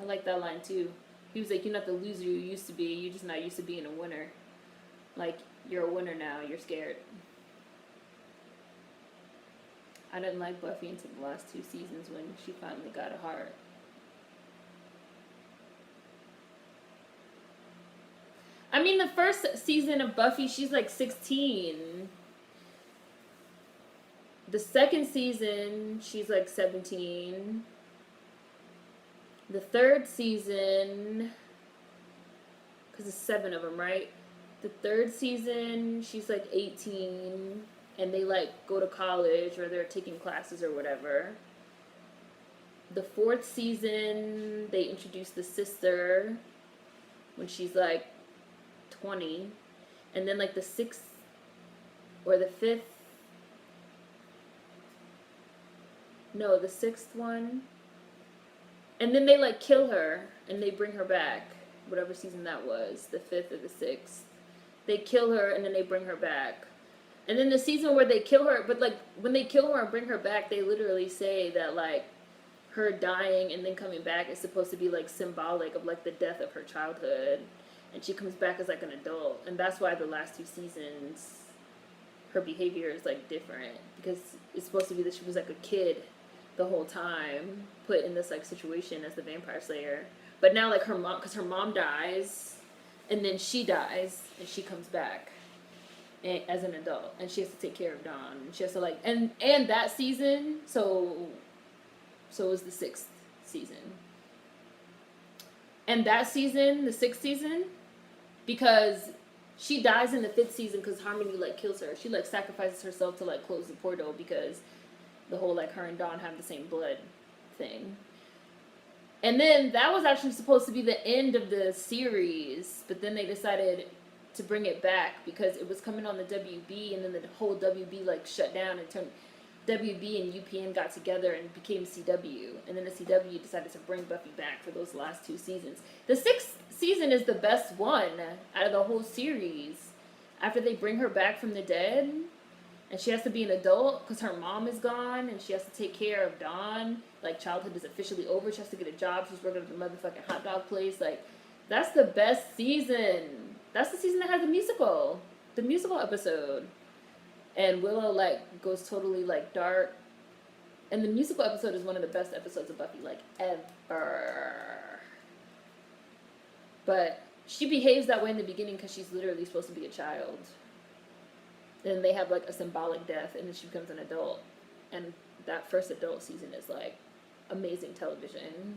I like that line too. He was like, "You're not the loser you used to be. You're just not used to being a winner. Like, you're a winner now. You're scared." I didn't like Buffy until the last 2 seasons when she finally got a heart. I mean, the first season of Buffy, she's like 16. The second season, she's like 17. The third season, because there's 7 of them, right? The third season, she's like 18, and they like go to college or they're taking classes or whatever. The fourth season, they introduce the sister when she's like 20, and then like the 6th or the 5th, no, the 6th one, and then they like kill her and they bring her back, whatever season that was, the 5th or the 6th. They kill her and then they bring her back. And then the season where they kill her, but like when they kill her and bring her back, they literally say that like her dying and then coming back is supposed to be like symbolic of like the death of her childhood. And she comes back as like an adult. And that's why the last 2 seasons, her behavior is like different. Because it's supposed to be that she was like a kid the whole time, put in this like situation as the vampire slayer. But now like her mom, because her mom dies, and then she dies, and she comes back as an adult. And she has to take care of Dawn. And she has to like, and that season, so it was the 6th season. And that season, the 6th season, because she dies in the 5th season because Harmony like kills her. She like sacrifices herself to like close the portal because The whole, like, her and Dawn have the same blood thing. And then that was actually supposed to be the end of the series, but then they decided to bring it back because it was coming on the WB, and then the whole WB, like, shut down and turned... WB and UPN got together and became CW, and then the CW decided to bring Buffy back for those last 2 seasons. The 6th season is the best one out of the whole series. After they bring her back from the dead, and she has to be an adult because her mom is gone, and she has to take care of Dawn. Like, childhood is officially over. She has to get a job. She's working at the motherfucking hot dog place. Like, that's the best season. That's the season that has the musical episode. And Willow, like, goes totally, like, dark. And the musical episode is one of the best episodes of Buffy, like, ever. But she behaves that way in the beginning because she's literally supposed to be a child. And they have, like, a symbolic death, and then she becomes an adult. And that first adult season is, like, amazing television.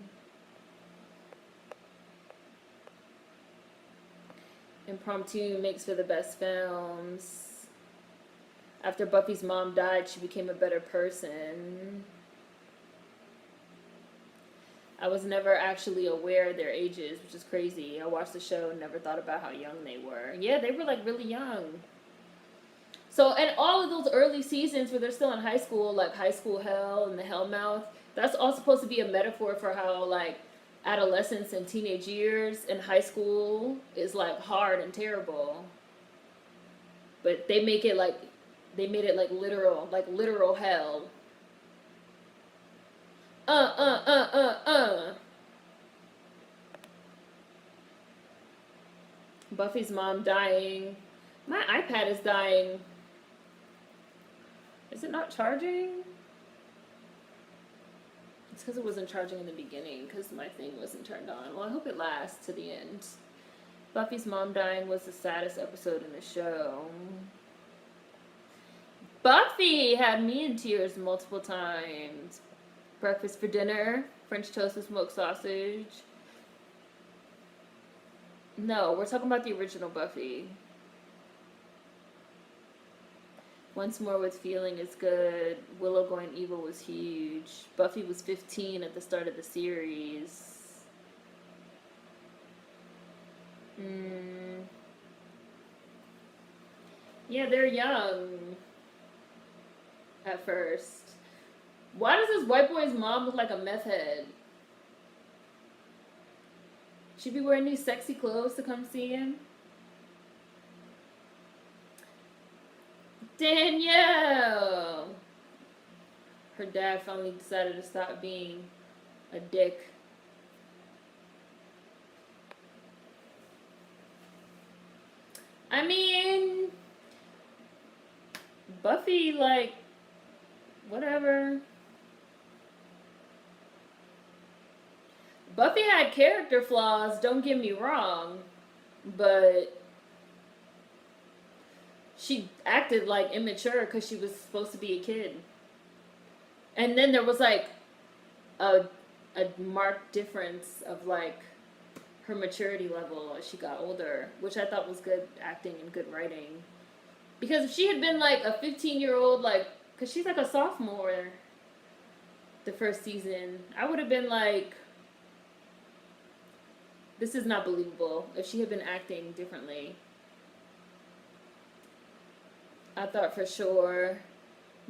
Impromptu makes for the best films. After Buffy's mom died, she became a better person. I was never actually aware of their ages, which is crazy. I watched the show and never thought about how young they were. Yeah, they were, like, really young. So, and all of those early seasons where they're still in high school, like High School Hell and the Hellmouth, that's all supposed to be a metaphor for how, like, adolescence and teenage years in high school is, like, hard and terrible. But they make it, like... They made it, like, literal hell. Buffy's mom dying. My iPad is dying. Is it not charging? It's because it wasn't charging in the beginning, because my thing wasn't turned on. Well, I hope it lasts to the end. Buffy's mom dying was the saddest episode in the show. Buffy had me in tears multiple times. Breakfast for dinner, French toast with smoked sausage. No, we're talking about the original Buffy. Once More with Feeling is good. Willow going evil was huge. Buffy was 15 at the start of the series. Yeah, they're young. At first. Why does this white boy's mom look like a meth head? She'd be wearing these sexy clothes to come see him. Danielle! Her dad finally decided to stop being a dick. I mean, Buffy, like, whatever. Buffy had character flaws, don't get me wrong, but she acted like immature because she was supposed to be a kid. And then there was like a marked difference of like her maturity level as she got older, which I thought was good acting and good writing. Because if she had been like a 15-year-old, like, because she's like a sophomore the first season, I would have been like, this is not believable if she had been acting differently. I thought for sure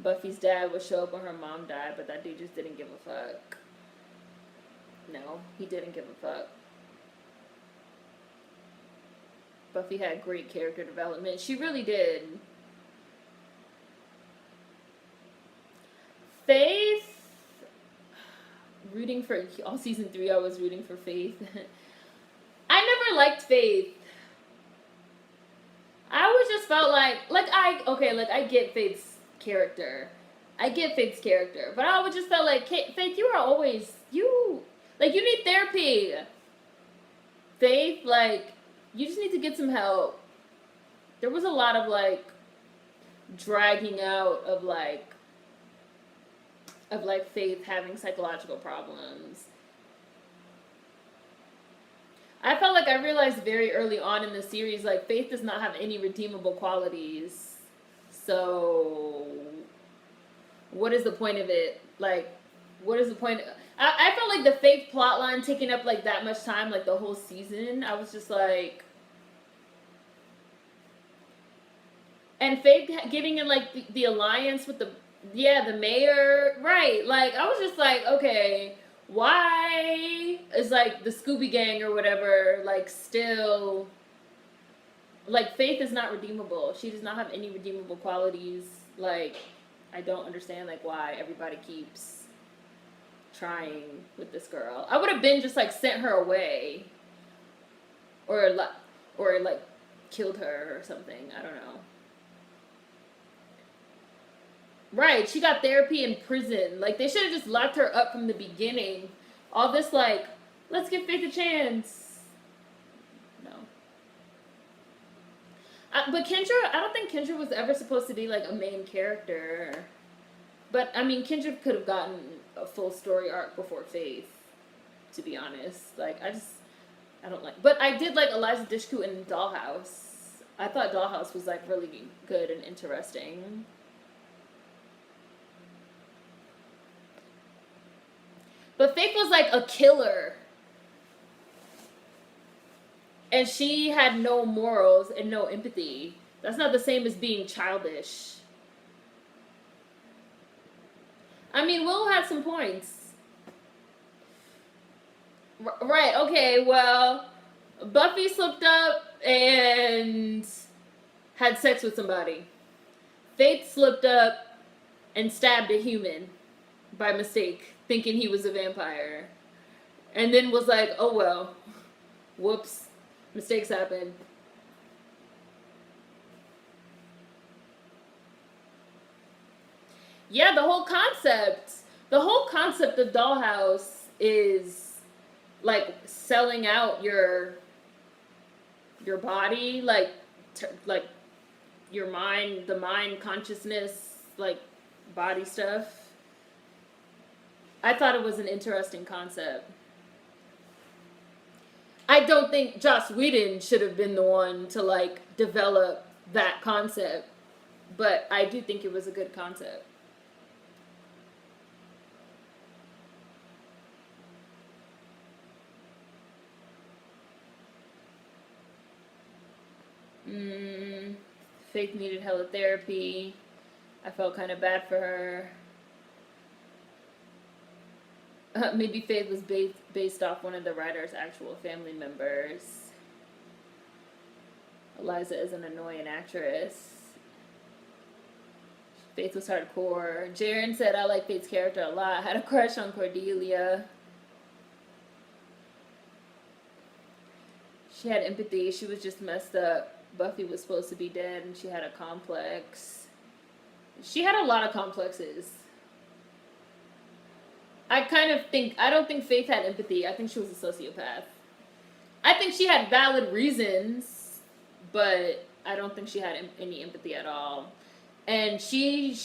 Buffy's dad would show up when her mom died, but that dude just didn't give a fuck. No, he didn't give a fuck. Buffy had great character development. She really did. Faith, rooting for, all season 3 I was rooting for Faith. I never liked Faith. I always just felt like I get Faith's character. But I always just felt like, Faith, you are always, you need therapy. Faith, like, you just need to get some help. There was a lot of, like, dragging out of Faith having psychological problems. I felt like I realized very early on in the series, like, Faith does not have any redeemable qualities. So, what is the point of it? Like, what is the point? I felt like the Faith plotline taking up like that much time, like the whole season. I was just like, and Faith getting in like the alliance with the mayor, right? Like I was just like, okay, why is like the Scooby Gang or whatever like still like Faith is not redeemable. She does not have any redeemable qualities. Like I don't understand like why everybody keeps trying with this girl. I would have been just like sent her away or like killed her or something. I don't know. Right, she got therapy in prison. Like they should have just locked her up from the beginning. All this like, let's give Faith a chance. No. But Kendra, I don't think Kendra was ever supposed to be like a main character. But I mean, Kendra could have gotten a full story arc before Faith. To be honest, like I don't like. But I did like Eliza Dushku in Dollhouse. I thought Dollhouse was like really good and interesting. But Faith was like a killer. And she had no morals and no empathy. That's not the same as being childish. I mean, Will had some points. Right, okay, well, Buffy slipped up and had sex with somebody. Faith slipped up and stabbed a human by mistake, thinking he was a vampire. And then was like, oh well, whoops, mistakes happen. Yeah, the whole concept of Dollhouse is like selling out your body, like your mind, the mind, consciousness, like body stuff. I thought it was an interesting concept. I don't think Joss Whedon should have been the one to like develop that concept, but I do think it was a good concept. Faith needed hella therapy. I felt kind of bad for her. Maybe Faith was based off one of the writer's actual family members. Eliza is an annoying actress. Faith was hardcore. Jaren said, I like Faith's character a lot. I had a crush on Cordelia. She had empathy. She was just messed up. Buffy was supposed to be dead and she had a complex. She had a lot of complexes. I don't think Faith had empathy. I think she was a sociopath. I think she had valid reasons, but I don't think she had any empathy at all. And you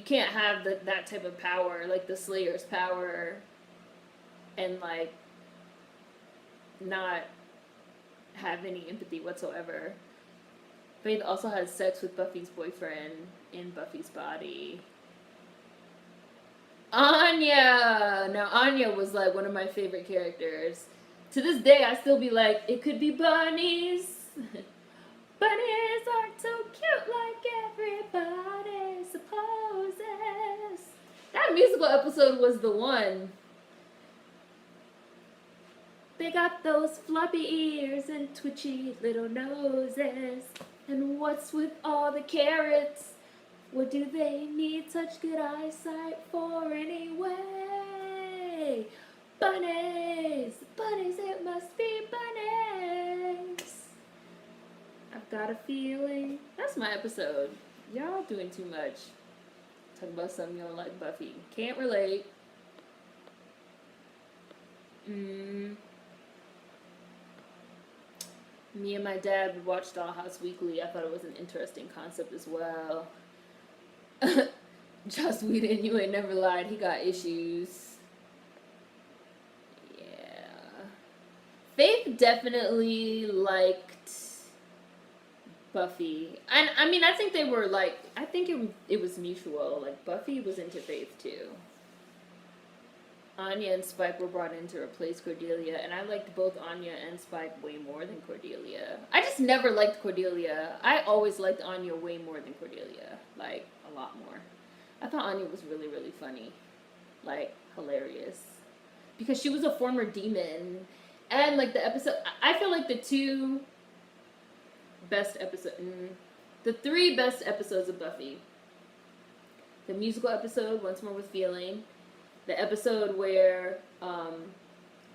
can't have that type of power, like the Slayer's power, and like not have any empathy whatsoever. Faith also has sex with Buffy's boyfriend in Buffy's body. Anya! Now, Anya was, like, one of my favorite characters. To this day, I still be like, it could be bunnies. Bunnies aren't so cute like everybody supposes. That musical episode was the one. They got those floppy ears and twitchy little noses. And what's with all the carrots? What do they need such good eyesight for anyway? Bunnies! Bunnies, it must be bunnies! I've got a feeling. That's my episode. Y'all doing too much. Talk about something you don't like Buffy. Can't relate. Me and my dad would watch Dollhouse weekly. I thought it was an interesting concept as well. Joss Whedon, you ain't never lied. He got issues. Yeah. Faith definitely liked Buffy. And I mean, I think they were like, I think it was mutual. Like, Buffy was into Faith too. Anya and Spike were brought in to replace Cordelia, and I liked both Anya and Spike way more than Cordelia. I just never liked Cordelia. I always liked Anya way more than Cordelia. Like, a lot more. I thought Anya was really, really funny. Like, hilarious. Because she was a former demon. And, like, the episode... I feel like the two best episodes... the three best episodes of Buffy. The musical episode, Once More with Feeling. The episode where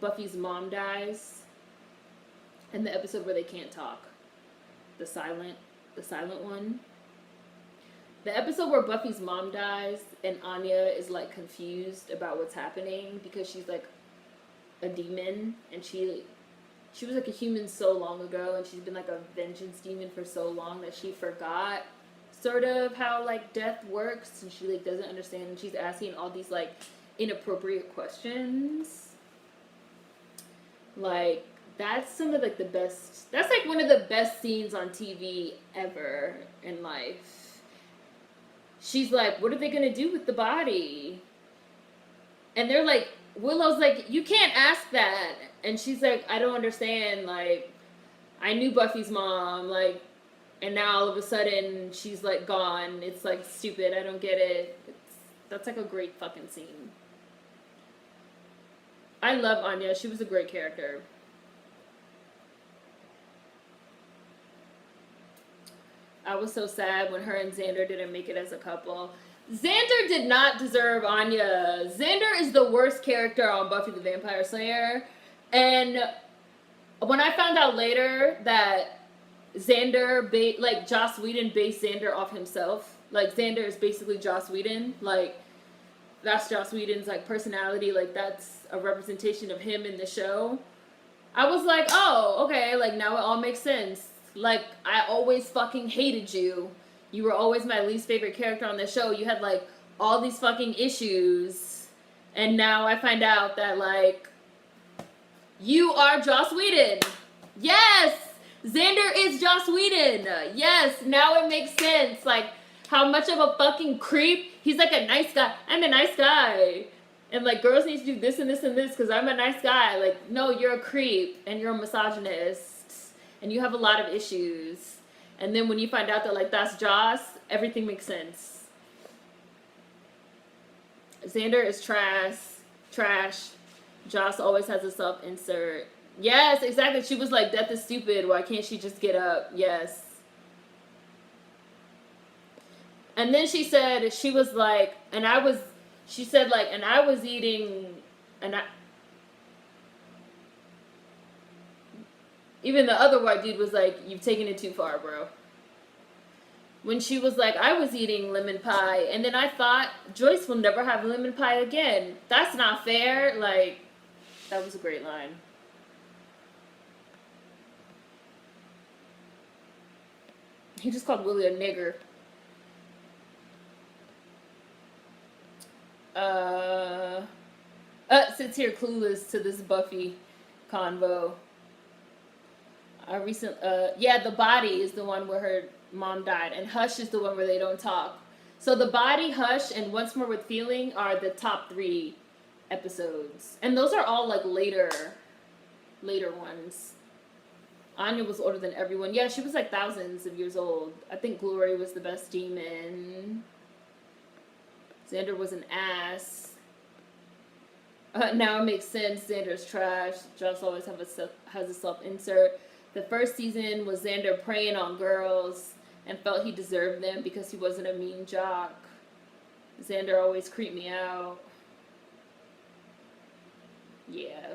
Buffy's mom dies, and the episode where they can't talk, the silent one. The episode where Buffy's mom dies and Anya is like confused about what's happening because she's like a demon and she was like a human so long ago and she's been like a vengeance demon for so long that she forgot sort of how like death works and she like doesn't understand and she's asking all these like inappropriate questions. Like, that's some of like the best, that's like one of the best scenes on TV ever in life. She's like, what are they gonna do with the body? And they're like, Willow's like, you can't ask that. And she's like, I don't understand. Like, I knew Buffy's mom, like, and now all of a sudden she's like gone. It's like stupid. I don't get it. That's like a great fucking scene. I love Anya. She was a great character. I was so sad when her and Xander didn't make it as a couple. Xander did not deserve Anya. Xander is the worst character on Buffy the Vampire Slayer. And when I found out later that Xander, like Joss Whedon based Xander off himself. Like Xander is basically Joss Whedon. Like, that's Joss Whedon's like personality. Like, that's a representation of him in the show. I was like, oh, okay, like now it all makes sense. Like, I always fucking hated you. You were always my least favorite character on the show. You had like all these fucking issues. And now I find out that like, you are Joss Whedon. Yes! Xander is Joss Whedon. Yes, now it makes sense. Like, how much of a fucking creep. He's like a nice guy. I'm a nice guy. And like, girls need to do this and this and this because I'm a nice guy. Like, no, you're a creep and you're a misogynist and you have a lot of issues. And then when you find out that like that's Joss, everything makes sense. Xander is trash. Joss always has a self-insert. Yes, exactly. She was like, death is stupid. Why can't she just get up? Yes. And then she said, she was like, and I was eating, and even the other white dude was like, you've taken it too far, bro. When she was like, I was eating lemon pie, and then I thought, Joyce will never have lemon pie again. That's not fair. Like, that was a great line. He just called Willie a nigger. Sits here clueless to this Buffy convo. The Body is the one where her mom died, and Hush is the one where they don't talk. So The Body, Hush, and Once More with Feeling are the top 3 episodes, and those are all like later ones. Anya was older than everyone. Yeah, she was like thousands of years old. I think Glory was the best demon. Xander was an ass. Now it makes sense. Xander's trash. Joss always has a self-insert. The first season was Xander preying on girls and felt he deserved them because he wasn't a mean jock. Xander always creeped me out. Yeah.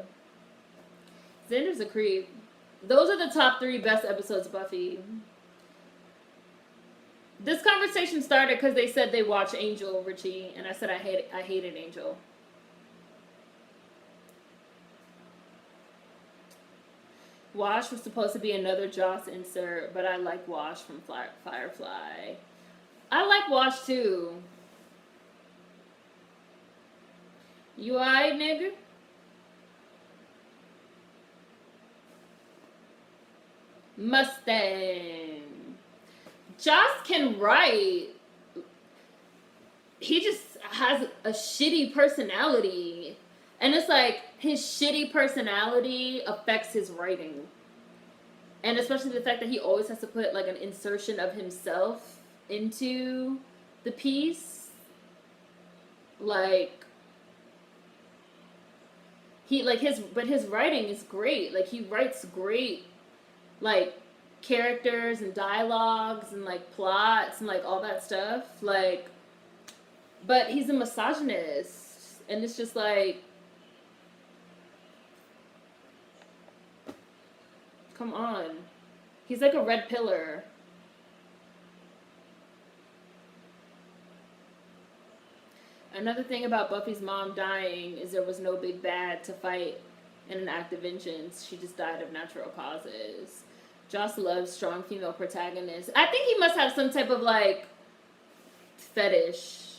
Xander's a creep. Those are the top 3 best episodes of Buffy. This conversation started because they said they watched Angel, Richie, and I said I hated Angel. Wash was supposed to be another Joss insert, but I like Wash from Firefly. I like Wash too. You alright, nigga? Mustang. Joss can write. He just has a shitty personality. And it's like, his shitty personality affects his writing. And especially the fact that he always has to put like an insertion of himself into the piece. Like, his writing is great. Like, he writes great, like, characters and dialogues and like plots and like all that stuff. Like, but he's a misogynist, and it's just like, come on. He's like a red pillar. Another thing about Buffy's mom dying is there was no big bad to fight in an act of vengeance. She just died of natural causes. Joss loves strong female protagonists. I think he must have some type of like fetish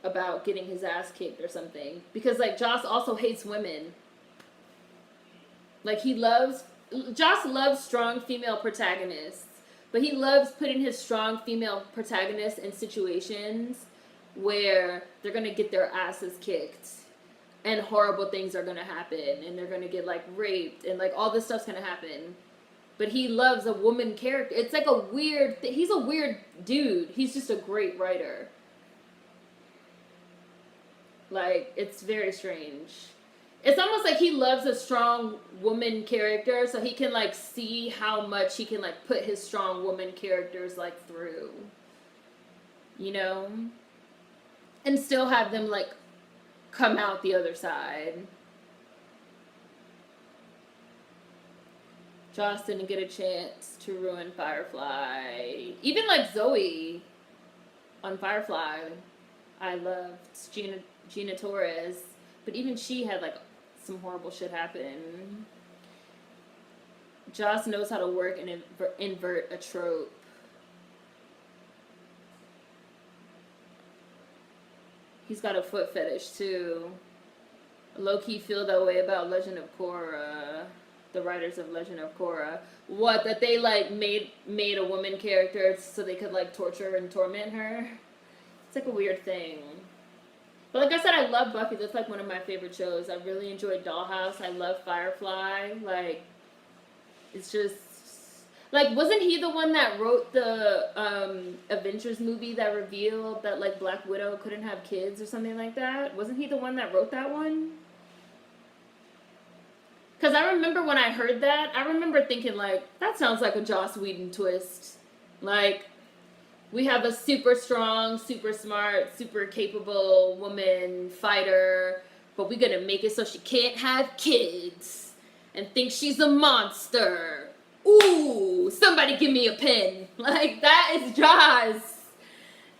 about getting his ass kicked or something. Because like Joss also hates women. Like Joss loves strong female protagonists. But he loves putting his strong female protagonists in situations where they're going to get their asses kicked. And horrible things are going to happen. And they're going to get like raped. And like all this stuff's going to happen. But he loves a woman character. It's like a weird thing. He's a weird dude. He's just a great writer. Like, it's very strange. It's almost like he loves a strong woman character, so he can, like, see how much he can, like, put his strong woman characters, like, through. You know? And still have them, like, come out the other side. Joss didn't get a chance to ruin Firefly. Even, like, Zoe on Firefly, I loved Gina Torres, but even she had like some horrible shit happen. Joss knows how to work and invert a trope. He's got a foot fetish too. Low-key feel that way about Legend of Korra. The writers of Legend of Korra. What, that they like made a woman character so they could like torture and torment her? It's like a weird thing. But like I said, I love Buffy. That's like one of my favorite shows. I really enjoyed Dollhouse. I love Firefly. Like, it's just... Like, wasn't he the one that wrote the Avengers movie that revealed that, like, Black Widow couldn't have kids or something like that? Wasn't he the one that wrote that one? Because I remember when I heard that, I remember thinking, like, that sounds like a Joss Whedon twist. Like... We have a super strong, super smart, super capable woman fighter, but we're gonna make it so she can't have kids and think she's a monster. Ooh, somebody give me a pen. Like, that is Joss.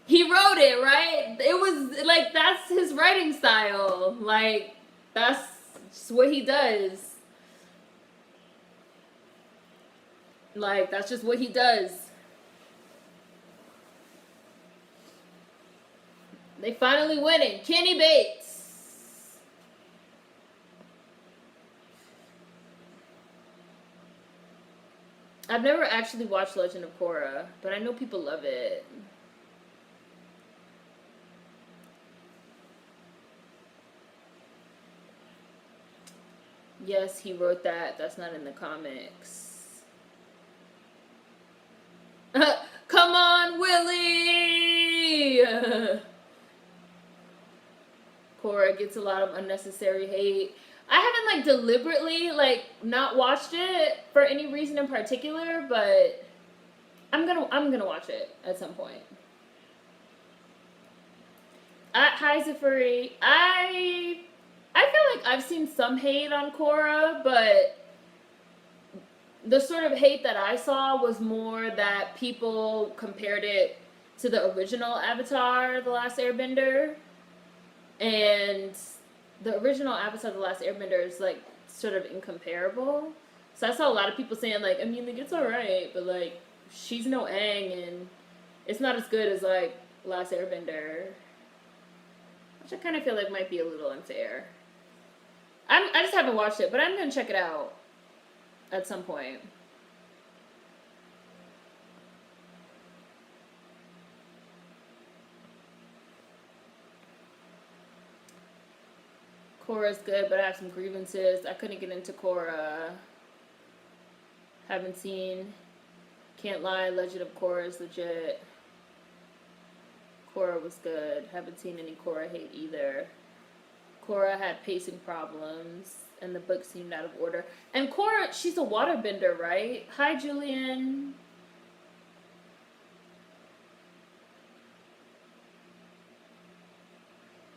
He wrote it, right? It was, like, that's his writing style. Like, that's just what he does. Like, that's just what he does. They finally winning. Kenny Bates. I've never actually watched Legend of Korra, but I know people love it. Yes, he wrote that. That's not in the comics. Come on, Willie! Korra gets a lot of unnecessary hate. I haven't like deliberately like not watched it for any reason in particular, but I'm gonna watch it at some point. Hi Zafuri. I feel like I've seen some hate on Korra, but the sort of hate that I saw was more that people compared it to the original Avatar, The Last Airbender. And the original Avatar, The Last Airbender is, like, sort of incomparable. So I saw a lot of people saying, like, I mean, like, it's alright, but, like, she's no Aang, and it's not as good as, like, Last Airbender. Which I kind of feel like might be a little unfair. I just haven't watched it, but I'm going to check it out at some point. Korra's good, but I have some grievances. I couldn't get into Korra. Haven't seen. Can't lie, Legend of Korra is legit. Korra was good. Haven't seen any Korra hate either. Korra had pacing problems, and the book seemed out of order. And Korra, she's a waterbender, right? Hi, Julian.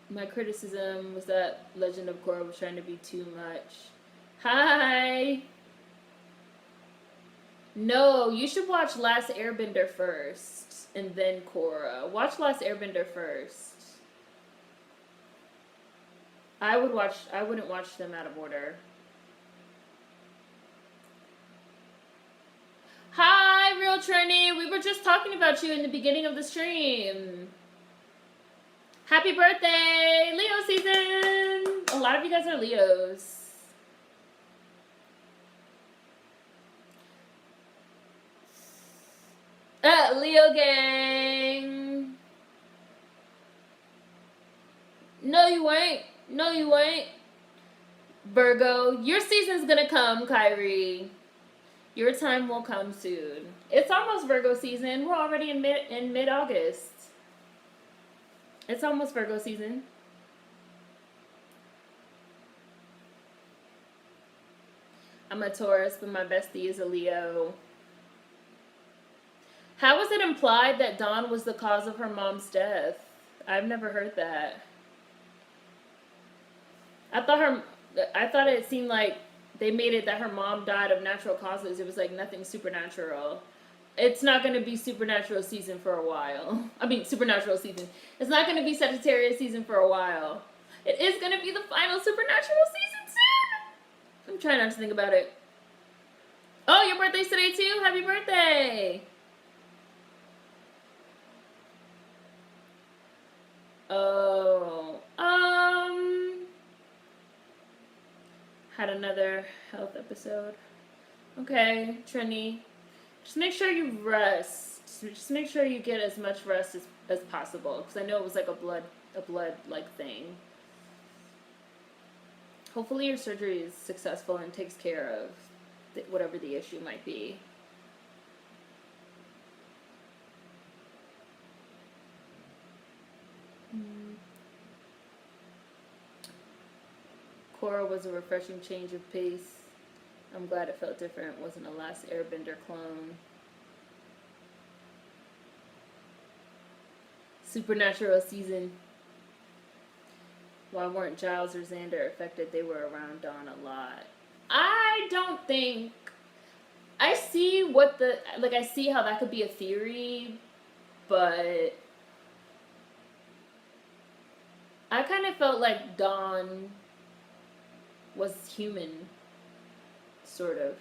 My criticism was that Legend of Korra was trying to be too much. Hi! No, you should watch Last Airbender first, and then Korra. Watch Last Airbender first. I wouldn't watch them out of order. Hi, Real Trini! We were just talking about you in the beginning of the stream. Happy birthday! Leo season! A lot of you guys are Leos. Leo gang! No, you ain't. No, you ain't. Virgo, your season's gonna come, Kyrie. Your time will come soon. It's almost Virgo season. We're already in mid-August. It's almost Virgo season. I'm a Taurus, but my bestie is a Leo. How was it implied that Dawn was the cause of her mom's death? I've never heard that. I thought it seemed like they made it that her mom died of natural causes. It was like nothing supernatural. It's not going to be Supernatural season for a while. I mean, Supernatural season. It's not going to be Sagittarius season for a while. It is going to be the final Supernatural season soon. I'm trying not to think about it. Oh, your birthday's today too? Happy birthday. Oh, had another health episode. Okay, Trini. Just make sure you rest. Just make sure you get as much rest as possible. Because I know it was like a blood like thing. Hopefully your surgery is successful and takes care of whatever the issue might be. Korra was a refreshing change of pace. I'm glad it felt different. It wasn't a Last Airbender clone. Supernatural season. Why weren't Giles or Xander affected? They were around Dawn a lot. I don't think... I see I see how that could be a theory, but... I kind of felt like Dawn was human, sort of.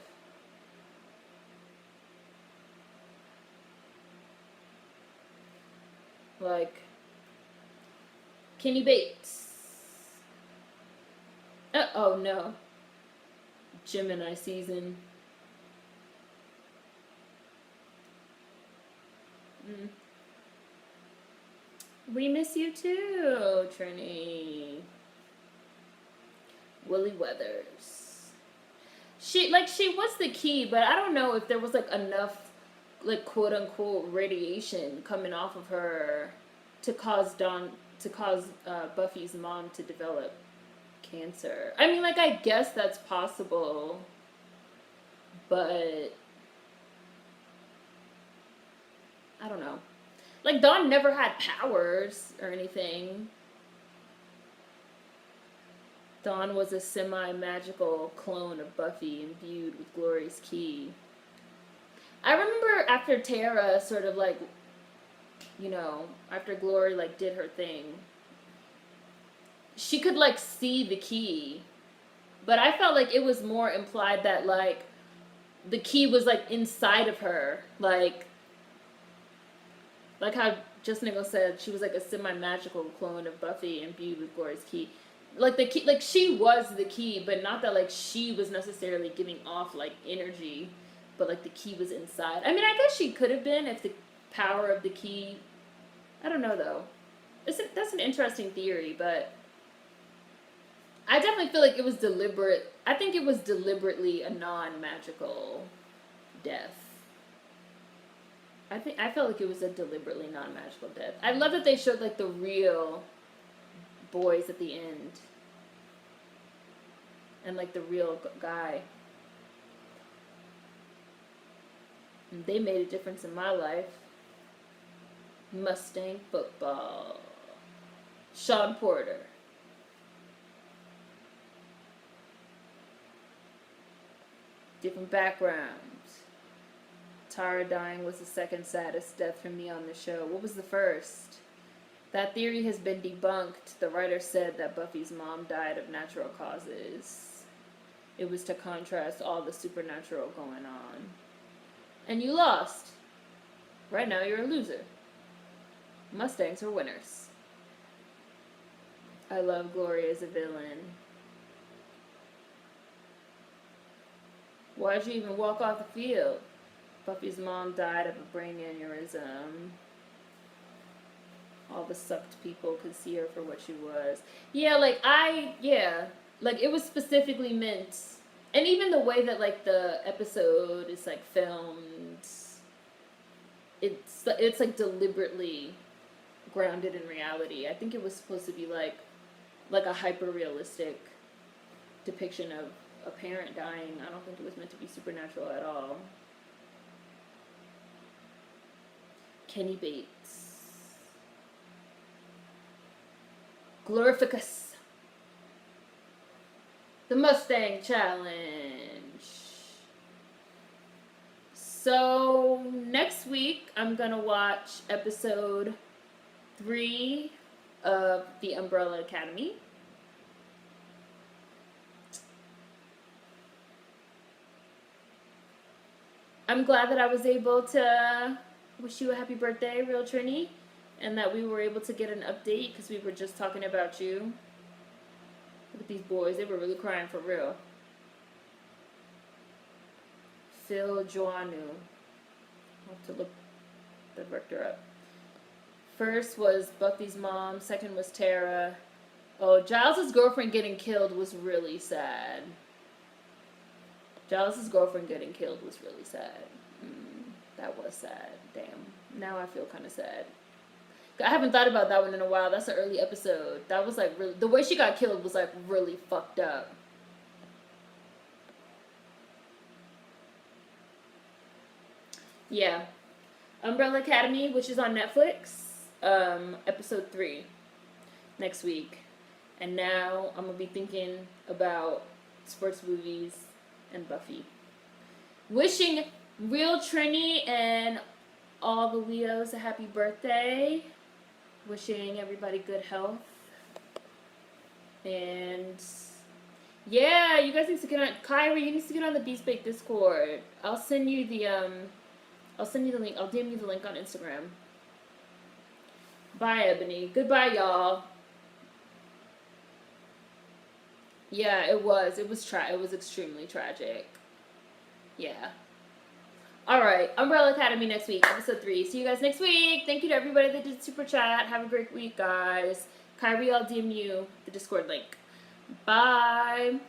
Like, Kenny Bates. Oh no. Gemini season. We miss you too, Trini. Willie Weathers. She was the key, but I don't know if there was like enough quote unquote radiation coming off of her to cause Buffy's mom to develop cancer. I mean, I guess that's possible, but I don't know. Dawn never had powers or anything. Dawn was a semi-magical clone of Buffy imbued with Glory's key. I remember after Tara sort of after Glory did her thing, she could see the key. But I felt like it was more implied that the key was inside of her. Like how Just Nichols said, she was a semi-magical clone of Buffy imbued with Glory's key. The key, she was the key, but not that she was necessarily giving off energy, but the key was inside. I mean, I guess she could have been if the power of the key. I don't know though. That's an interesting theory, but I definitely feel like it was deliberate. I think it was deliberately a non-magical death. I felt like it was a deliberately non-magical death. I love that they showed like the real boys at the end, and like the real guy. And they made a difference in my life. Mustang football. Sean Porter. Different backgrounds. Tara dying was the second saddest death for me on the show. What was the first? That theory has been debunked. The writer said that Buffy's mom died of natural causes. It was to contrast all the supernatural going on. And you lost. Right now you're a loser. Mustangs are winners. I love Gloria as a villain. Why'd you even walk off the field? Buffy's mom died of a brain aneurysm. All the sucked people could see her for what she was. Yeah, like, like, it was specifically meant, and even the way that, like, the episode is, like, filmed, it's like, deliberately grounded in reality. I think it was supposed to be, like a hyper-realistic depiction of a parent dying. I don't think it was meant to be supernatural at all. Kenny Bates. Glorificus. The Mustang Challenge. So, next week, I'm gonna watch episode 3 of The Umbrella Academy. I'm glad that I was able to wish you a happy birthday, Real Trini, and that we were able to get an update because we were just talking about you. Look at these boys, they were really crying for real. Phil Joannou. I'll have to look the director up. First was Buffy's mom, second was Tara. Oh, Giles' girlfriend getting killed was really sad. Giles' girlfriend getting killed was really sad. That was sad. Damn. Now I feel kind of sad. I haven't thought about that one in a while. That's an early episode. That was like really... The way she got killed was like really fucked up. Yeah. Umbrella Academy, which is on Netflix. Episode 3. Next week. And now I'm going to be thinking about sports movies and Buffy. Wishing Real Trini and all the Leos a happy birthday. Wishing everybody good health. And yeah, you guys need to get on. Kyrie, you need to get on the Beastbake Discord. I'll send you the link. I'll DM you the link on Instagram. Bye, Ebony. Goodbye, y'all. Yeah, it was. It was extremely tragic. Yeah. Alright, Umbrella Academy next week, episode 3. See you guys next week. Thank you to everybody that did Super Chat. Have a great week, guys. Kyrie, I'll DM you the Discord link. Bye.